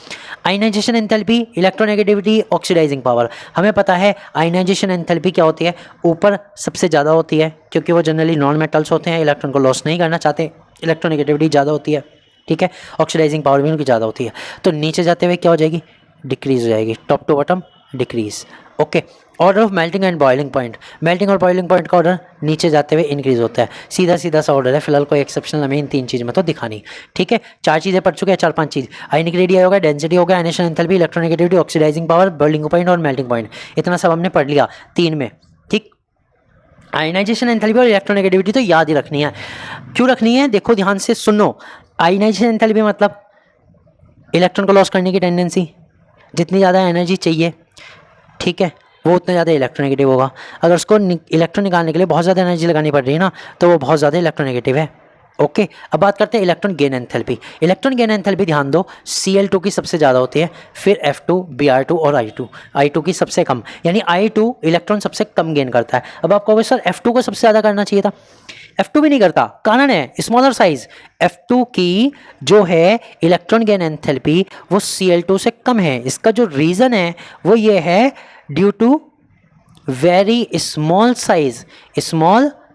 Ionization enthalpy, electronegativity, oxidizing power. हमें पता है आयनाइजेशन एंथैल्पी क्या होती है, ऊपर सबसे ज़्यादा होती है क्योंकि वो जनरली नॉन मेटल्स होते हैं, इलेक्ट्रॉन को लॉस नहीं करना चाहते, इलेक्ट्रोनेगेटिविटी ज़्यादा होती है, ठीक है। ऑक्सीडाइजिंग पावर भी उनकी ज़्यादा होती है, तो नीचे जाते हुए क्या हो जाएगी, डिक्रीज हो जाएगी, top to bottom decrease. Okay, order of melting and boiling point, melting और बॉइलिंग पॉइंट का ऑर्डर नीचे जाते हुए इंक्रीज होता है, सीधा सा ऑर्डर है। फिलहाल कोई एक्सेप्शनल हमें इन 3 चीज़ में तो दिखानी, ठीक है। 4 चीज़ें पढ़ चुके हैं, 4-5 चीज़, आयनिक रेडिया होगा, डेंसिटी होगा, ionization enthalpy, electronegativity, oxidizing power, boiling point और मेल्टिंग पॉइंट, इतना सब हमने पढ़ लिया 3 में, ठीक। आयनाइजेशन एंथैल्पी और इलेक्ट्रोनेगेटिविटी तो याद ही रखनी है। क्यों रखनी है, देखो ध्यान से सुनो। आयनाइजेशन एंथैल्पी मतलब इलेक्ट्रॉन को लॉस करने की टेंडेंसी, जितनी ज़्यादा एनर्जी चाहिए, ठीक है, वो उतना ज़्यादा इलेक्ट्रोनेगेटिव होगा। अगर उसको इलेक्ट्रॉन निकालने के लिए बहुत ज़्यादा एनर्जी लगानी पड़ रही है ना, तो वो बहुत ज़्यादा इलेक्ट्रोनेगेटिव है। ओके, अब बात करते हैं electron gain enthalpy. Electron gain enthalpy ध्यान दो, Cl2 की सबसे ज़्यादा होती है, फिर F2, Br2 और I2 की सबसे कम, यानी I2 इलेक्ट्रॉन सबसे कम गेन करता है। अब आप कहोगे सर F2 को सबसे ज़्यादा करना चाहिए था, F2 भी नहीं करता, कारण है स्मॉलर साइज। F2 की जो है इलेक्ट्रॉन गेन एंथैल्पी वो Cl2 से कम है। इसका जो रीज़न है वो ये है due to very small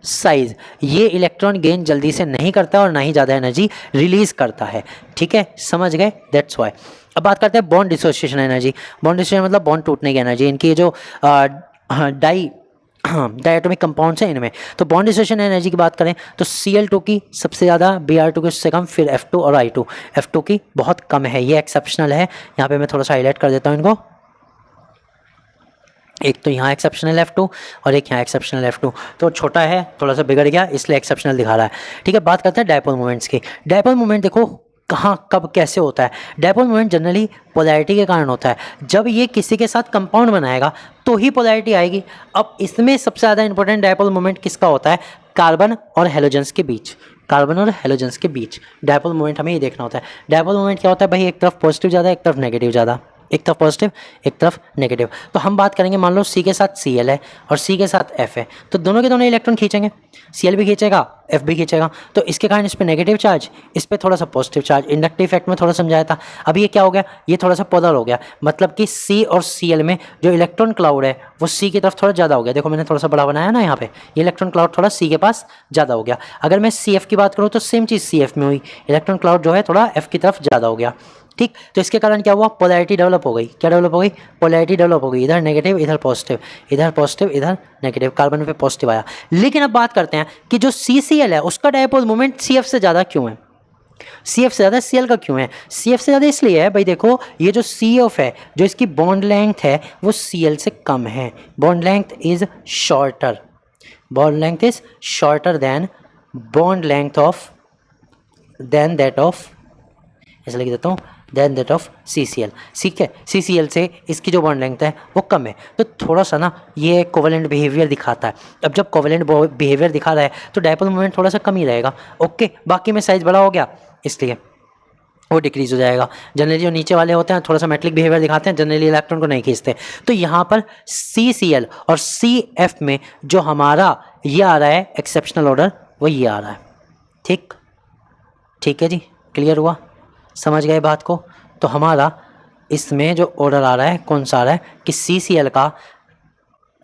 size, ये इलेक्ट्रॉन गेन जल्दी से नहीं करता और ना ही ज़्यादा एनर्जी रिलीज करता है, ठीक है, समझ गए, दैट्स वाई। अब बात करते हैं bond dissociation energy. Bond dissociation मतलब बॉन्ड टूटने की एनर्जी। इनकी ये जो डायटोमिक कंपाउंड्स हैं इनमें, तो बॉन्ड डिसोसिएशन एनर्जी की बात करें तो Cl2 की सबसे ज़्यादा, Br2 की उससे कम, फिर F2 और I2। F2 की बहुत कम है, ये एक्सेप्शनल है। यहाँ पे मैं थोड़ा सा हाईलाइट कर देता हूँ इनको, एक तो यहाँ एक्सेप्शनल F2 और एक यहाँ एक्सेप्शनल F2, तो छोटा है, थोड़ा सा बिगड़ गया इसलिए एक्सेप्शनल दिखा रहा है, ठीक है। बात करते हैं डायपोल मोमेंट्स की। डायपोल मोमेंट देखो कहाँ कब कैसे होता है। डायपोल मोमेंट जनरली पोलैरिटी के कारण होता है, जब ये किसी के साथ कंपाउंड बनाएगा तो ही पोलैरिटी आएगी। अब इसमें सबसे ज़्यादा इंपॉर्टेंट डायपोल मोमेंट किसका होता है, कार्बन और हेलोजेंस के बीच, डायपोल मोमेंट हमें ये देखना होता है। डायपोल मोमेंट क्या होता है भाई, एक तरफ पॉजिटिव ज़्यादा, एक तरफ नेगेटिव ज़्यादा, एक तरफ पॉजिटिव एक तरफ नेगेटिव। तो हम बात करेंगे, मान लो C के साथ Cl है और C के साथ F है, तो दोनों के दोनों इलेक्ट्रॉन खींचेंगे, Cl भी खींचेगा, F भी खींचेगा, तो इसके कारण इस पर नेगेटिव चार्ज, इस पर थोड़ा सा पॉजिटिव चार्ज। इंडक्टिव इफेक्ट में थोड़ा समझाया था। अब ये क्या हो गया, ये थोड़ा सा पोलर हो गया, मतलब कि C और Cl में जो इलेक्ट्रॉन क्लाउड है वो C की तरफ थोड़ा ज़्यादा हो गया। देखो मैंने थोड़ा सा बड़ा बनाया ना यहाँ पे, ये इलेक्ट्रॉन क्लाउड थोड़ा C के पास ज़्यादा हो गया। अगर मैं CF की बात करूँ तो सेम चीज़ CF में हुई, इलेक्ट्रॉन क्लाउड जो है थोड़ा F की तरफ ज़्यादा हो गया। ठीक। तो इसके कारण क्या हुआ, पोलैरिटी डेवलप हो गई। क्या डेवलप हो गई, पोलैरिटी डेवलप हो गई, इधर नेगेटिव इधर पॉजिटिव, इधर पॉजिटिव इधर नेगेटिव, कार्बन पे पॉजिटिव आया। लेकिन अब बात करते हैं कि जो CCl है उसका डायपोल मोमेंट CF से ज़्यादा क्यों है, CF से ज़्यादा Cl का क्यों है। CF से ज़्यादा इसलिए है भाई, देखो ये जो CF है, जो इसकी बॉन्ड लेंथ है वो Cl से कम है, bond length is shorter, bond length is shorter than bond length of than that of, ऐसे लिख देता हूँ, देन दैट ऑफ CCl। ठीक है, CCl से इसकी जो बॉन्ड लेंथ है वो कम है, तो थोड़ा सा ना ये कोवेलेंट बिहेवियर दिखाता है। अब जब कोवेलेंट बिहेवियर दिखा रहा है तो डायपोल मोमेंट थोड़ा सा कम ही रहेगा। ओके, बाकी में साइज बड़ा हो गया इसलिए वो डिक्रीज हो जाएगा। जनरली जो नीचे वाले होते हैं थोड़ा सा मेटलिक बिहेवियर दिखाते हैं, जनरली इलेक्ट्रॉन को नहीं खींचते। तो यहाँ पर CCl और CF में जो हमारा ये आ रहा है एक्सेप्शनल ऑर्डर, वो ये आ रहा है। ठीक, ठीक है जी, क्लियर हुआ, समझ गए बात को। तो हमारा इसमें जो ऑर्डर आ रहा है कौन सा आ रहा है कि CCl का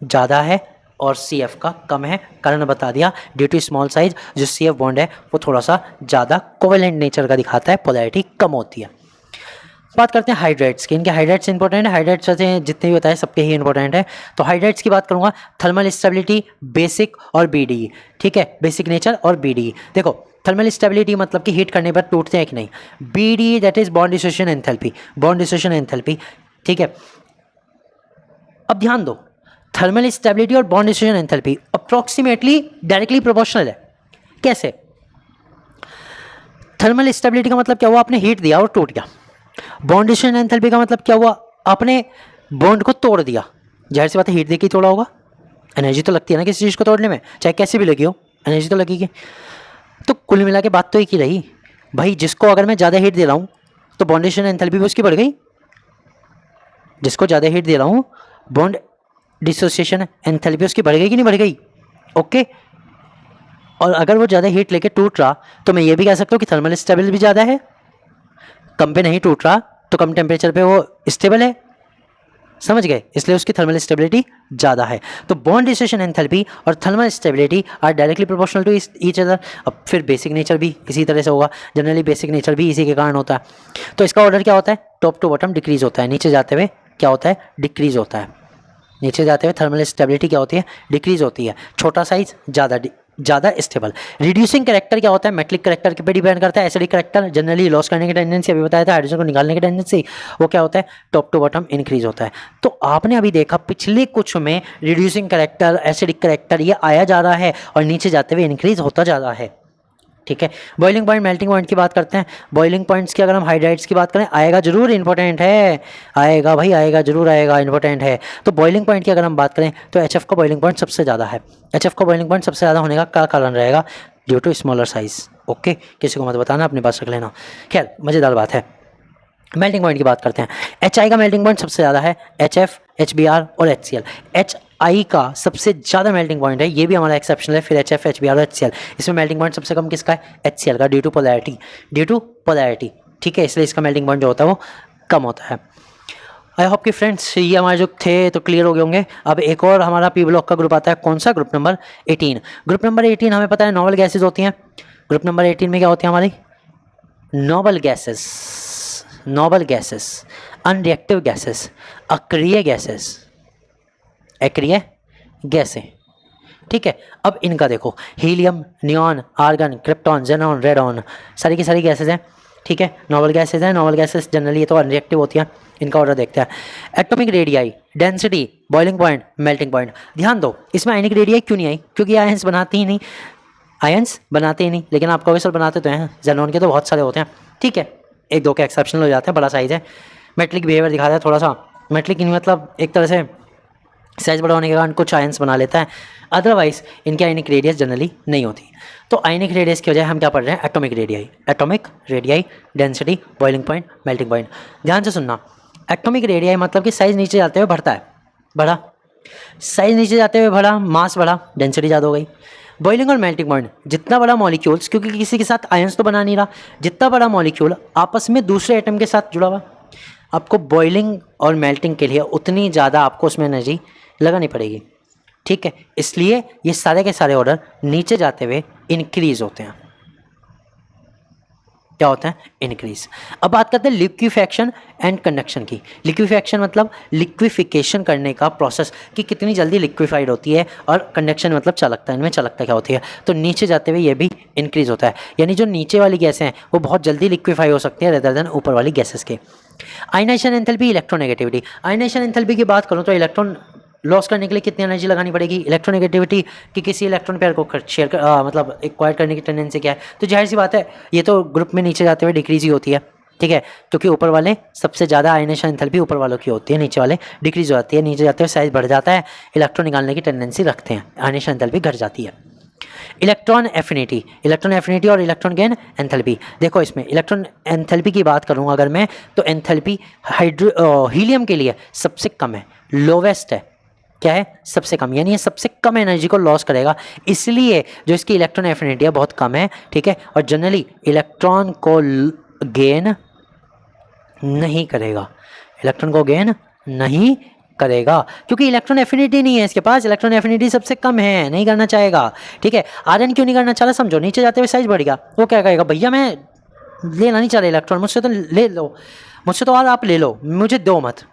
ज़्यादा है और CF का कम है। कारण बता दिया, ड्यू टू स्मॉल साइज जो CF बॉन्ड है वो थोड़ा सा ज़्यादा कोवेलेंट नेचर का दिखाता है, पोलैरिटी कम होती है। बात करते हैं हाइड्रेट्स की। इनके हाइड्रेट्स इंपॉर्टेंट है, हाइड्रेट्स जितने भी बताए सबके ही इंपॉर्टेंट है। तो हाइड्रेट्स की बात करूँगा, थर्मल स्टेबिलिटी, बेसिक और BDE। ठीक है, बेसिक नेचर और BDE। देखो थर्मल स्टेबिलिटी मतलब कि हीट करने पर टूटते हैं कि नहीं। BDE that is bond dissociation enthalpy, bond dissociation enthalpy. ठीक है, अब ध्यान दो, थर्मल स्टेबिलिटी और bond dissociation enthalpy approximately directly proportional है। कैसे, थर्मल स्टेबिलिटी का मतलब क्या हुआ, आपने हीट दिया और टूट गया। बॉन्ड डिसोसिएशन एंथैल्पी का मतलब क्या हुआ, आपने बॉन्ड को तोड़ दिया। जाहिर सी बात है हीट देके तोड़ा होगा, एनर्जी तो लगती है ना किसी चीज़ को तोड़ने में, चाहे कैसी भी लगी हो एनर्जी तो लगेगी। तो कुल मिला के बात तो एक ही रही भाई, जिसको अगर मैं ज़्यादा हीट दे रहा हूँ तो बॉन्ड डिसोसिएशन एंथैल्पी भी उसकी बढ़ गई। जिसको ज़्यादा हीट दे रहा हूँ बॉन्ड डिसोसिएशन एंथैल्पी उसकी बढ़ गई कि नहीं बढ़ गई। ओके, और अगर वो ज़्यादा हीट लेके टूट रहा तो मैं ये भी कह सकता हूँ कि थर्मल स्टेबिलिटी भी ज़्यादा है। कम पे नहीं टूट रहा तो कम टेम्परेचर पे वो स्टेबल है, समझ गए, इसलिए उसकी थर्मल स्टेबिलिटी ज़्यादा है। तो बॉन्ड डिसोसिएशन एंथैल्पी और thermal stability are directly proportional to each other. अब फिर बेसिक नेचर भी इसी तरह से होगा, जनरली बेसिक नेचर भी इसी के कारण होता है। तो इसका ऑर्डर क्या होता है, टॉप टू बॉटम डिक्रीज होता है, नीचे जाते हुए क्या होता है, डिक्रीज होता है। नीचे जाते हुए थर्मल स्टेबिलिटी क्या होती है, डिक्रीज होती है। छोटा साइज ज़्यादा स्टेबल। रिड्यूसिंग कैरेक्टर क्या होता है, मेटलिक कैरेक्टर पे डिपेंड करता है। एसिडिक कैरेक्टर जनरली लॉस करने की टेंडेंसी, अभी बताया था हाइड्रोजन को निकालने की टेंडेंसी, वो क्या होता है, टॉप टू बॉटम इंक्रीज होता है। तो आपने अभी देखा पिछले कुछ में रिड्यूसिंग कैरेक्टर, एसिडिक कैरेक्टर ये आया जा रहा है और नीचे जाते हुए इंक्रीज होता जा रहा है। ठीक है, बॉइलिंग पॉइंट, मेल्टिंग पॉइंट की बात करते हैं। बॉइलिंग पॉइंट्स की अगर हम हाइड्राइड्स की बात करें, आएगा जरूर, इंपॉर्टेंट है, आएगा भाई आएगा, जरूर आएगा, इंपॉर्टेंट है। तो बॉइलिंग पॉइंट की अगर हम बात करें तो HF का बॉइलिंग पॉइंट सबसे ज़्यादा है। HF का बॉइलिंग पॉइंट सबसे ज़्यादा होने का क्या कारण रहेगा, due to smaller size. Okay, किसी को मत बताना, अपने पास रख लेना। खैर मज़ेदार बात है। मेल्टिंग पॉइंट की बात करते हैं, HI का मेल्टिंग पॉइंट सबसे ज़्यादा है, HF, HBr और HCl। HI का सबसे ज़्यादा मेल्टिंग पॉइंट है, ये भी हमारा एक्सेप्शनल है। फिर HF, HBr और HCl। इसमें मेल्टिंग पॉइंट सबसे कम किसका है, HCl का, ड्यू टू पोलैरिटी। ठीक है, इसलिए इसका मेल्टिंग पॉइंट जो होता है वो कम होता है। आई होप कि फ्रेंड्स ये हमारे जो थे तो क्लियर हो गए होंगे। अब एक और हमारा पी ब्लॉक का ग्रुप आता है, कौन सा, ग्रुप नंबर 18। ग्रुप नंबर 18 हमें पता है नॉवल गैसेज होती हैं। ग्रुप नंबर 18 में क्या होती है हमारी, नॉवल गैसेस, अनरिएक्टिव गैसेस, अक्रिय गैसें। ठीक है, अब इनका देखो, helium, neon, argon, krypton, xenon, radon, सारी की सारी गैसेज हैं। ठीक है, नॉवल गैसेज हैं। नॉवल गैसेज जनरली तो अनरिएक्टिव होती हैं। इनका ऑर्डर देखते हैं, atomic radii, density, boiling point, melting point. ध्यान दो, इसमें आयनिक रेडियाई क्यों नहीं आई, क्योंकि आयंस बनाते ही नहीं, लेकिन आप कभी सर बनाते तो हैं, जेनॉन के तो बहुत सारे होते हैं। ठीक है, एक दो के एक्सेप्शनल हो जाते हैं, बड़ा साइज है, मेटलिक बिहेवियर दिखाता है थोड़ा सा, मेटलिक नहीं मतलब एक तरह से साइज बड़ा होने के कारण कुछ आयंस बना लेता है, अदरवाइज इनकी आयनिक रेडियस जनरली नहीं होती। तो आयनिक रेडियस की वजह हम क्या पढ़ रहे हैं, atomic radii, density, boiling point, melting point. ध्यान से सुनना, एटॉमिक रेडियाई मतलब कि साइज नीचे जाते हुए बढ़ता है, बढ़ा, साइज नीचे जाते हुए बढ़ा, मास बढ़ा, डेंसिटी ज़्यादा हो गई। बॉइलिंग और मेल्टिंग पॉइंट, जितना बड़ा मॉलिक्यूल्स, क्योंकि किसी के साथ आयंस तो बना नहीं रहा, जितना बड़ा मॉलिक्यूल आपस में दूसरे एटम के साथ जुड़ा हुआ, आपको बॉइलिंग और मेल्टिंग के लिए उतनी ज़्यादा आपको उसमें एनर्जी लगानी पड़ेगी। ठीक है, इसलिए ये सारे के सारे ऑर्डर नीचे जाते हुए इंक्रीज होते हैं। क्या होता है, इंक्रीज। अब बात करते हैं लिक्विफैक्शन एंड कंडक्शन की। लिक्विफैक्शन मतलब लिक्विफिकेशन करने का प्रोसेस कि कितनी जल्दी लिक्विफाइड होती है, और कंडक्शन मतलब चालकता, इनमें चालकता क्या होती है। तो नीचे जाते हुए ये भी इंक्रीज होता है, यानी जो नीचे वाली गैसें हैं वो बहुत जल्दी लिक्विफाई हो सकती है रेदर देन ऊपर वाली गैसेस के। Ionization enthalpy, electronegativity. Ionization enthalpy की बात करूँ तो इलेक्ट्रॉन लॉस करने के लिए कितनी एनर्जी लगानी पड़ेगी, इलेक्ट्रोनेगेटिविटी कि किसी इलेक्ट्रॉन पेयर को शेयर कर मतलब एक्वायर करने की टेंडेंसी क्या है। तो जाहिर सी बात है ये तो ग्रुप में नीचे जाते हुए डिक्रीज ही होती है, ठीक है, क्योंकि ऊपर वाले सबसे ज़्यादा आयनाइजेशन एंथैल्पी ऊपर वालों की होती है, नीचे वाले डिक्रीज हो जाती है। नीचे जाते हुए साइज बढ़ जाता है, इलेक्ट्रॉन निकालने की टेंडेंसी रखते हैं, आयनाइजेशन एंथैल्पी घट जाती है। इलेक्ट्रॉन एफिनिटी और इलेक्ट्रॉन गेन एंथैल्पी। देखो इसमें इलेक्ट्रॉन एंथैल्पी की बात करूँ अगर मैं, तो एंथैल्पी हीलियम के लिए सबसे कम है, लोवेस्ट है। क्या है, सबसे कम, यानी ये सबसे कम एनर्जी को लॉस करेगा, इसलिए जो इसकी इलेक्ट्रॉन एफिनिटी है बहुत कम है, ठीक है। और जनरली इलेक्ट्रॉन को गेन नहीं करेगा, इलेक्ट्रॉन को गेन नहीं करेगा, क्योंकि इलेक्ट्रॉन एफिनिटी नहीं है इसके पास, इलेक्ट्रॉन एफिनिटी सबसे कम है, नहीं करना चाहेगा, ठीक है। आयरन क्यों नहीं करना चाह रहा समझो, नीचे जाते हुए साइज बढ़ गया, वो क्या कहेगा, भैया मैं लेना नहीं चाह रहा इलेक्ट्रॉन, मुझसे तो ले लो, मुझसे तो और आप ले लो, मुझे दो मत,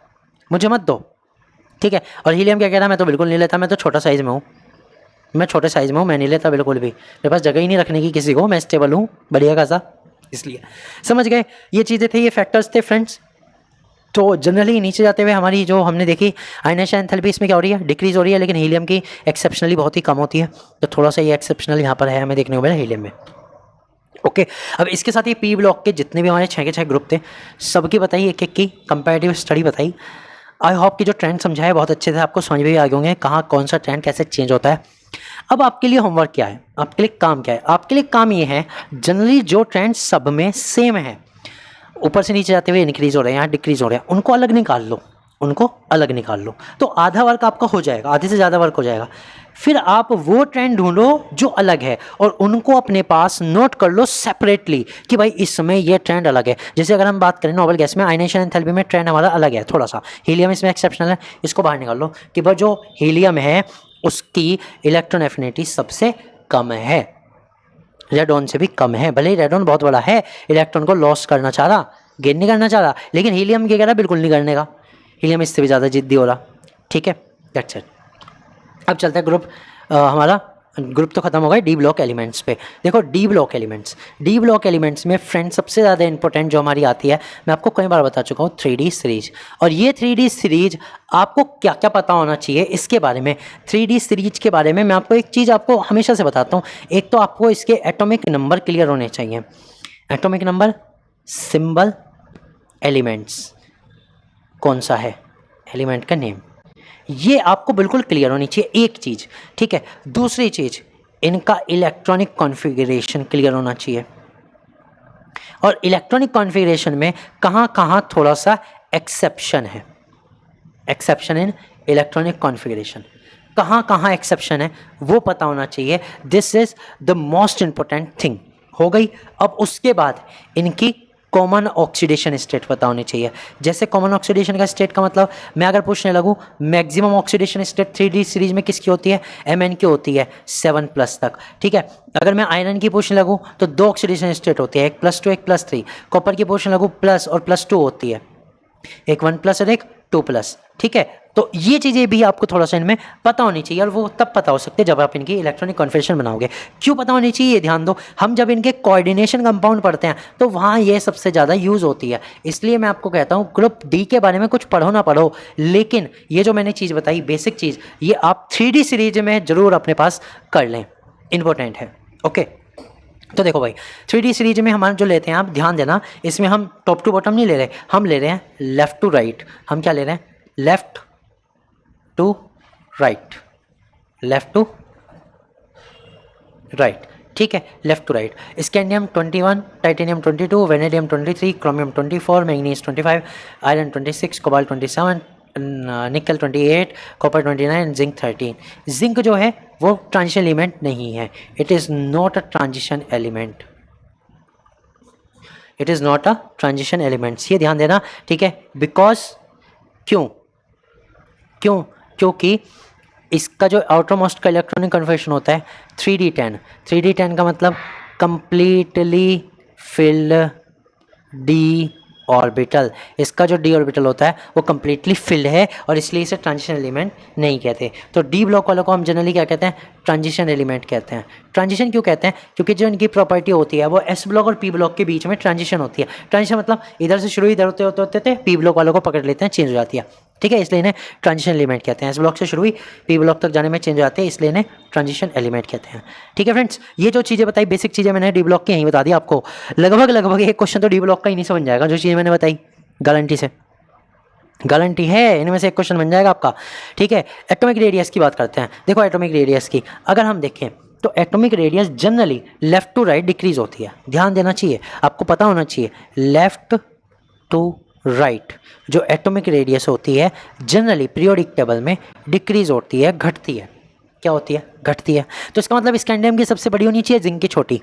मुझे मत दो, ठीक है। और हीलियम क्या कह रहा है, मैं तो बिल्कुल नहीं लेता, मैं तो छोटा साइज़ में हूँ, मैं छोटे साइज़ में हूँ, मैं नहीं लेता बिल्कुल भी, मेरे पास जगह ही नहीं रखने की किसी को, मैं स्टेबल हूँ बढ़िया खासा, इसलिए। समझ गए, ये चीज़ें थे, ये फैक्टर्स थे फ्रेंड्स। तो जनरली नीचे जाते हुए हमारी जो हमने देखी आयनाइजेशन एंथैल्पी, इसमें क्या हो रही है, डिक्रीज हो रही है, लेकिन हीलियम की एक्सेप्शनली बहुत ही कम होती है। तो थोड़ा सा ये एक्सेप्शनल यहाँ पर है, हमें देखने को मिला हीलियम में। ओके, अब इसके साथ ये पी ब्लॉक के जितने भी हमारे 6 के 6 ग्रुप थे, सबकी बताइए एक एक की कंपैरेटिव स्टडी बताई। आई होप कि जो ट्रेंड समझाया बहुत अच्छे से आपको समझ में भी आ गए होंगे, कहाँ कौन सा ट्रेंड कैसे चेंज होता है। अब आपके लिए होमवर्क क्या है, आपके लिए काम क्या है, आपके लिए काम ये है, जनरली जो ट्रेंड सब में सेम है, ऊपर से नीचे जाते हुए इंक्रीज हो रहे हैं, यहाँ डिक्रीज हो रहे हैं, उनको अलग निकाल लो, उनको अलग निकाल लो, तो आधा वर्क आपका हो जाएगा, आधे से ज़्यादा वर्क हो जाएगा। फिर आप वो ट्रेंड ढूंढो जो अलग है, और उनको अपने पास नोट कर लो सेपरेटली कि भाई इस समय ये ट्रेंड अलग है। जैसे अगर हम बात करें नोबल गैस में, आयनाइजेशन एंथैल्पी में ट्रेंड हमारा अलग है थोड़ा सा, हीलियम इसमें एक्सेप्शनल है, इसको बाहर निकाल लो कि भाई जो हीलियम है उसकी इलेक्ट्रॉन एफिनिटी सबसे कम है, रेडॉन से भी कम है। भले ही रेडॉन बहुत बड़ा है, इलेक्ट्रॉन को लॉस करना चाह रहा, गेन नहीं करना चाह रहा, लेकिन हीलियम क्या कह रहा, बिल्कुल नहीं करने का, हीलियम इससे भी ज़्यादा जिद्दी हो रहा, ठीक है, दैट्स इट। अब चलता है ग्रुप, हमारा ग्रुप तो खत्म हो गया डी ब्लॉक एलिमेंट्स पे। देखो डी ब्लॉक एलिमेंट्स में फ्रेंड सबसे ज़्यादा इंपॉर्टेंट जो हमारी आती है, मैं आपको कई बार बता चुका हूँ, 3D सीरीज। और ये 3D सीरीज आपको क्या क्या पता होना चाहिए इसके बारे में, 3D सीरीज के बारे में मैं आपको एक चीज़ आपको हमेशा से बताता हूँ। एक तो आपको इसके एटॉमिक नंबर क्लियर होने चाहिए, एटॉमिक नंबर, सिंबल, एलिमेंट्स, कौन सा है एलिमेंट का नेम, ये आपको बिल्कुल क्लियर होनी चाहिए एक चीज़, ठीक है। दूसरी चीज़, इनका इलेक्ट्रॉनिक कॉन्फ़िगरेशन क्लियर होना चाहिए, और इलेक्ट्रॉनिक कॉन्फ़िगरेशन में कहाँ कहाँ थोड़ा सा एक्सेप्शन है, एक्सेप्शन इन इलेक्ट्रॉनिक कॉन्फ़िगरेशन, कहाँ कहाँ एक्सेप्शन है वो पता होना चाहिए। This is the most important thing. हो गई। अब उसके बाद इनकी कॉमन ऑक्सीडेशन स्टेट पता होनी चाहिए। जैसे कॉमन ऑक्सीडेशन का स्टेट का मतलब मैं अगर पूछने लगूँ, maximum oxidation state 3D series में किसकी होती है, Mn की होती है 7+ तक, ठीक है। अगर मैं आयरन की पूछने लगूँ तो 2 ऑक्सीडेशन स्टेट होती है, एक +2 एक +3। कॉपर की पूछने लगूँ प्लस और +2 होती है, एक 1+ और एक 2+, ठीक है। तो ये चीज़ें भी आपको थोड़ा सा इनमें पता होनी चाहिए, और वो तब पता हो सकते हैं जब आप इनकी इलेक्ट्रॉनिक कॉन्फ़िगरेशन बनाओगे। क्यों पता होनी चाहिए ये ध्यान दो, हम जब इनके कोऑर्डिनेशन कंपाउंड पढ़ते हैं तो वहाँ ये सबसे ज़्यादा यूज़ होती है। इसलिए मैं आपको कहता हूँ ग्रुप डी के बारे में कुछ पढ़ो ना पढ़ो, लेकिन ये जो मैंने चीज़ बताई बेसिक चीज़, ये आप 3D सीरीज में ज़रूर अपने पास कर लें, इंपॉर्टेंट है। ओके, तो देखो भाई 3D सीरीज में हमारा जो लेते हैं, आप ध्यान देना, इसमें हम टॉप टू बॉटम नहीं ले रहे, हम ले रहे हैं लेफ़्ट टू राइट। हम क्या ले रहे हैं, left to right, left to right, ठीक है, left to right. Scandium 21, titanium 22, vanadium 23, chromium 24, manganese 25, iron 26, cobalt 27, nickel 28, copper 29, zinc 13। Zinc जो है वो ट्रांजिशन एलिमेंट नहीं है, it is not a transition element, it is not a transition elements, ये ध्यान देना, ठीक है। बिकॉज क्योंकि इसका जो आउटर मोस्ट का इलेक्ट्रॉनिक कन्फर्मेशन होता है 3D10 का मतलब कंप्लीटली फिल्ड डी ऑर्बिटल। इसका जो डी ऑर्बिटल होता है वो कंप्लीटली फिल्ड है और इसलिए इसे ट्रांजिशन एलिमेंट नहीं कहते। तो डी ब्लॉक वालों को हम जनरली क्या कहते हैं, ट्रांजिशन एलिमेंट कहते हैं। ट्रांजिशन क्यों कहते हैं, क्योंकि जो इनकी प्रॉपर्टी होती है वो एस ब्लॉक और पी ब्लॉक के बीच में ट्रांजिशन होती है। ट्रांजिशन मतलब इधर से शुरू इधर होते होते होते होते पी ब्लॉक वालों को पकड़ लेते हैं, चेंज हो जाती है, ठीक है, इसलिए इन्हें ट्रांजिशन एलिमेंट कहते हैं। एस ब्लॉक से शुरू हुई पी ब्लॉक तक जाने में चेंज हो जाती है, इसलिए इन्हें ट्रांजिशन एलिमेंट कहते हैं। ठीक है फ्रेंड्स, ये जो चीज़ें बताई बेसिक चीज़ें मैंने डी ब्लॉक की यहीं बता दी आपको। लगभग एक क्वेश्चन तो डी ब्लॉक का ही नहीं समझ जाएगा जो चीज़ें मैंने बताई, गारंटी है इनमें से एक क्वेश्चन बन जाएगा आपका। ठीक है, एटॉमिक रेडियस की बात करते हैं। देखो एटॉमिक रेडियस की अगर हम देखें तो atomic radius generally left to right decrease होती है। ध्यान देना चाहिए, आपको पता होना चाहिए, लेफ्ट टू राइट जो एटॉमिक रेडियस होती है जनरली पीरियोडिक टेबल में डिक्रीज होती है, घटती है। क्या होती है, घटती है। तो इसका मतलब स्कैंडियम की सबसे बड़ी होनी चाहिए, जिंक की छोटी।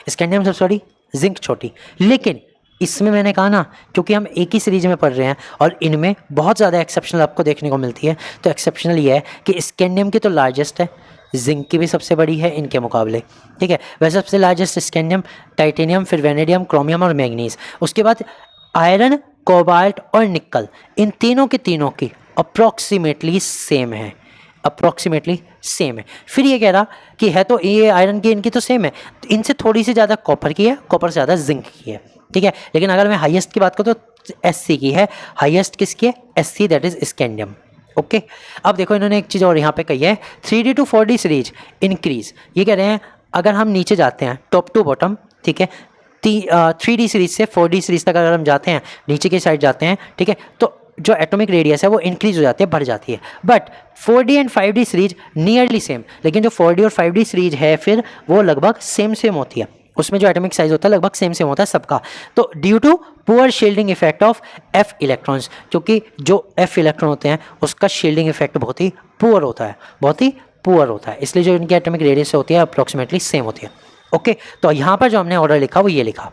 स्कैंडियम सबसे बड़ी, जिंक छोटी। लेकिन इसमें मैंने कहा ना, क्योंकि हम एक ही सीरीज में पढ़ रहे हैं और इनमें बहुत ज़्यादा एक्सेप्शनल आपको देखने को मिलती है, तो एक्सेप्शनल ये है कि स्कैंडियम की तो लार्जेस्ट है, जिंक की भी सबसे बड़ी है इनके मुकाबले। ठीक है, वैसे सबसे लार्जेस्ट स्कैंडियम, टाइटेनियम, फिर वेनेडियम, क्रोमियम और मैग्नीज। उसके बाद आयरन, कोबाल्ट और निकल, इन तीनों की अप्रॉक्सीमेटली सेम है, अप्रॉक्सीमेटली सेम है। फिर ये कह रहा कि है तो ये आयरन की इनकी तो सेम है, तो इनसे थोड़ी सी ज़्यादा कॉपर की है, कॉपर से ज़्यादा जिंक की है। ठीक है, लेकिन अगर मैं हाईएस्ट की बात करूँ तो एससी की है, हाईएस्ट किसकी है, SC, that is scandium. Okay, अब देखो इन्होंने एक चीज़ और यहाँ पे कही है, 3D to 4D series increase. ये कह रहे हैं अगर हम नीचे जाते हैं टॉप टू बॉटम, ठीक है, 3D सीरीज से 4D सीरीज तक अगर हम जाते हैं, नीचे की साइड जाते हैं, ठीक है, तो जो एटॉमिक रेडियस है वो इंक्रीज हो जाती है, बढ़ जाती है। But 4D and 5D series nearly same, लेकिन जो 4D और 5D सीरीज है फिर वो लगभग सेम होती है, उसमें जो एटॉमिक साइज होता है लगभग सेम होता है सबका। तो due to poor shielding effect of F electrons, क्योंकि जो एफ इलेक्ट्रॉन होते हैं उसका शील्डिंग इफेक्ट बहुत ही पुअर होता है, बहुत ही पुअर होता है, इसलिए जो इनकी एटॉमिक रेडियस होती है अप्रॉक्सीमेटली सेम होती है। ओके, तो यहाँ पर जो हमने ऑर्डर लिखा वो ये लिखा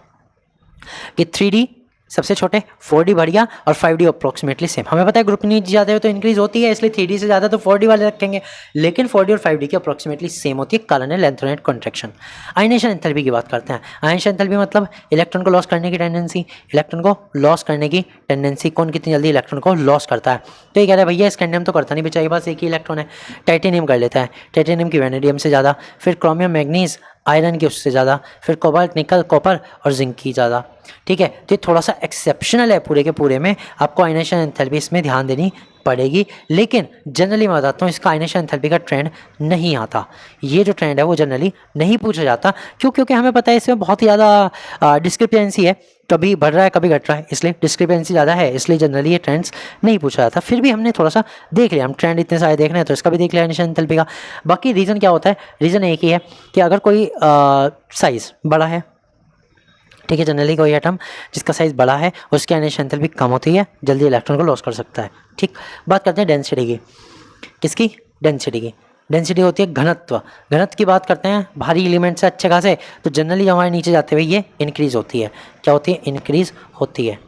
कि 3D सबसे छोटे, 4D बढ़िया और 5D अप्रॉक्सीमेटली सेम। हमें पता है ग्रुप नीचे जाते हो तो इंक्रीज होती है, इसलिए 3D से ज़्यादा तो 4D वाले रखेंगे, लेकिन 4D और 5D की अप्रॉक्सीमेटली सेम होती है। कारण है लेंथरोनेट कॉन्ट्रैक्शन। आयनेशन एंथैल्पी की बात करते हैं। आयनेशन एंथैल्पी मतलब इलेक्ट्रॉन को लॉस करने की टेंडेंसी, इलेक्ट्रॉन को लॉस करने की टेंडेंसी, कौन कितनी जल्दी इलेक्ट्रॉन को लॉस करता है। तो ये कह रहा है भैया स्कैंडियम तो करता नहीं, बेचारे पास एक ही इलेक्ट्रॉन है। टाइटेनियम कर लेता है, टाइटेनियम की वेनेडियम से ज़्यादा, फिर क्रोमियम, मैग्नीज, आयरन की उससे ज़्यादा, फिर कोबाल्ट, निकल, कॉपर और जिंक की ज़्यादा। ठीक है, तो ये थोड़ा सा एक्सेप्शनल है पूरे के पूरे में, आपको आयनेशन एंथैल्पी इसमें ध्यान देनी पड़ेगी। लेकिन जनरली मैं बताता हूँ इसका आयनेशन एंथैल्पी का ट्रेंड नहीं आता, ये जो ट्रेंड है वो जनरली नहीं पूछा जाता। क्यों? क्योंकि हमें पता है इसमें बहुत ही ज़्यादा डिस्क्रिपेंसी है, कभी बढ़ रहा है कभी घट रहा है, इसलिए डिस्क्रिपेंसी ज़्यादा है, इसलिए जनरली ये ट्रेंड्स नहीं पूछा जाता। फिर भी हमने थोड़ा सा देख लिया, हम ट्रेंड इतने सारे देख रहे हैं तो इसका भी देख लिया आयनेशन एंथैल्पी का। बाकी रीज़न क्या होता है, रीज़न एक ही है कि अगर कोई साइज़ बड़ा है, ठीक है, जनरली कोई एटम जिसका साइज़ बड़ा है उसकी आयनेशन एंथैल्पी कम होती है, जल्दी इलेक्ट्रॉन को लॉस कर सकता है। ठीक, बात करते हैं डेंसिटी की। किसकी? डेंसिटी की। डेंसिटी होती है घनत्व। घनत्व की बात करते हैं भारी एलिमेंट से अच्छे खासे, तो जनरली हमारे नीचे जाते हुए ये इंक्रीज़ होती है। क्या होती है? इंक्रीज़ होती है,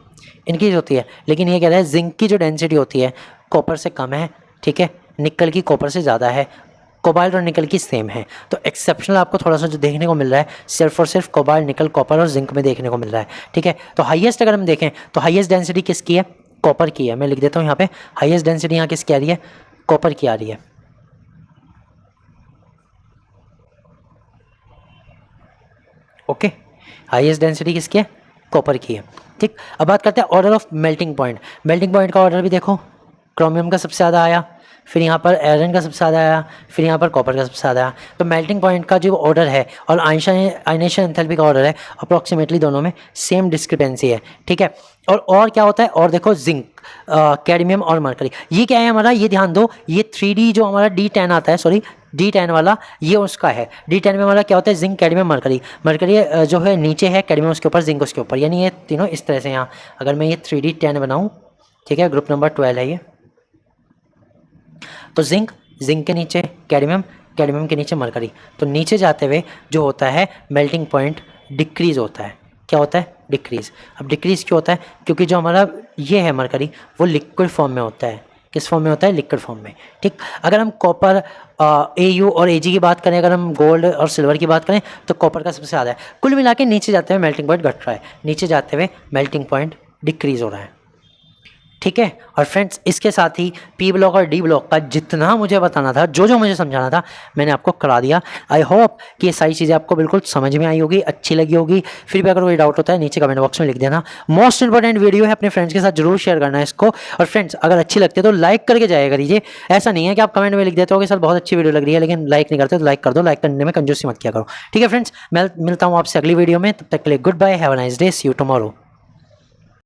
इंक्रीज़ होती है। लेकिन ये कह रहा है जिंक की जो डेंसिटी होती है कॉपर से कम है, ठीक है, निकल की कॉपर से ज़्यादा है, कोबाल्ट और निकल की सेम है। तो एक्सेप्शनल आपको थोड़ा सा जो देखने को मिल रहा है सिर्फ और सिर्फ कोबाल्ट, निकल, कॉपर और जिंक में देखने को मिल रहा है। ठीक है, तो हाईएस्ट अगर हम देखें तो हाईएस्ट डेंसिटी किसकी है? कॉपर की है। मैं लिख देता हूँ यहाँ पे, हाईएस्ट डेंसिटी यहाँ किसकी आ रही है? कॉपर की आ रही है। ओके, हाईएस्ट डेंसिटी किसकी है? कॉपर की है। ठीक, अब बात करते हैं order of melting point. Melting point का ऑर्डर भी देखो, क्रोमियम का सबसे ज़्यादा आया, फिर यहाँ पर आयरन का सबसे ज़्यादा आया, फिर यहाँ पर कॉपर का सबसे ज़्यादा आया। तो मेल्टिंग पॉइंट का जो ऑर्डर है और आयनेशन एंथैल्पी का ऑर्डर है अप्रॉक्सीमेटली दोनों में सेम डिस्क्रिपेंसी है। ठीक है, और क्या होता है? और देखो जिंक, कैडमियम और मरकरी, ये क्या है हमारा? ये ध्यान दो, ये 3D जो हमारा D10 आता है, सॉरी D10 वाला, ये उसका है। D10 में हमारा क्या होता है? Zinc, cadmium, mercury. मरकरी जो है नीचे है, कैडमियम उसके ऊपर, जिंक उसके ऊपर, यानी ये तीनों इस तरह से। यहाँ अगर मैं ये 3D10 बनाऊँ, ठीक है, ग्रुप नंबर 12 है ये, तो जिंक, जिंक के नीचे कैडमियम, कैडमियम के नीचे मरकरी। तो नीचे जाते हुए जो होता है मेल्टिंग पॉइंट डिक्रीज़ होता है। क्या होता है? डिक्रीज़। अब डिक्रीज़ क्यों होता है? क्योंकि जो हमारा ये है मरकरी वो लिक्विड फॉर्म में होता है, किस फॉर्म में होता है, लिक्विड फॉर्म में। ठीक, अगर हम कॉपर AU और AG की बात करें, अगर हम गोल्ड और सिल्वर की बात करें तो कॉपर का सबसे ज़्यादा है। कुल मिला के नीचे जाते हुए मेल्टिंग पॉइंट घट रहा है, नीचे जाते हुए मेल्टिंग पॉइंट डिक्रीज हो रहा है। ठीक है, और फ्रेंड्स इसके साथ ही P ब्लॉक और D ब्लॉक का जितना मुझे बताना था, जो जो मुझे समझाना था, मैंने आपको करा दिया। आई होप कि ये सारी चीज़ें आपको बिल्कुल समझ में आई होगी, अच्छी लगी होगी। फिर भी अगर कोई डाउट होता है नीचे कमेंट बॉक्स में लिख देना। मोस्ट इंपॉर्टेंट वीडियो है, अपने फ्रेंड्स के साथ जरूर शेयर करना है इसको। और फ्रेंड्स अगर अच्छी लगती है तो लाइक करके जाया करीजिए। ऐसा नहीं है कि आप कमेंट में लिख देते हो कि सर बहुत अच्छी वीडियो लग रही है लेकिन लाइक नहीं करते, तो लाइक कर दो। लाइक करने में कंजूसी मत किया करो। ठीक है फ्रेंड्स, मैं मिलता हूँ आपसे अगली वीडियो में, तब तक के लिए goodbye, have a nice day, see you tomorrow.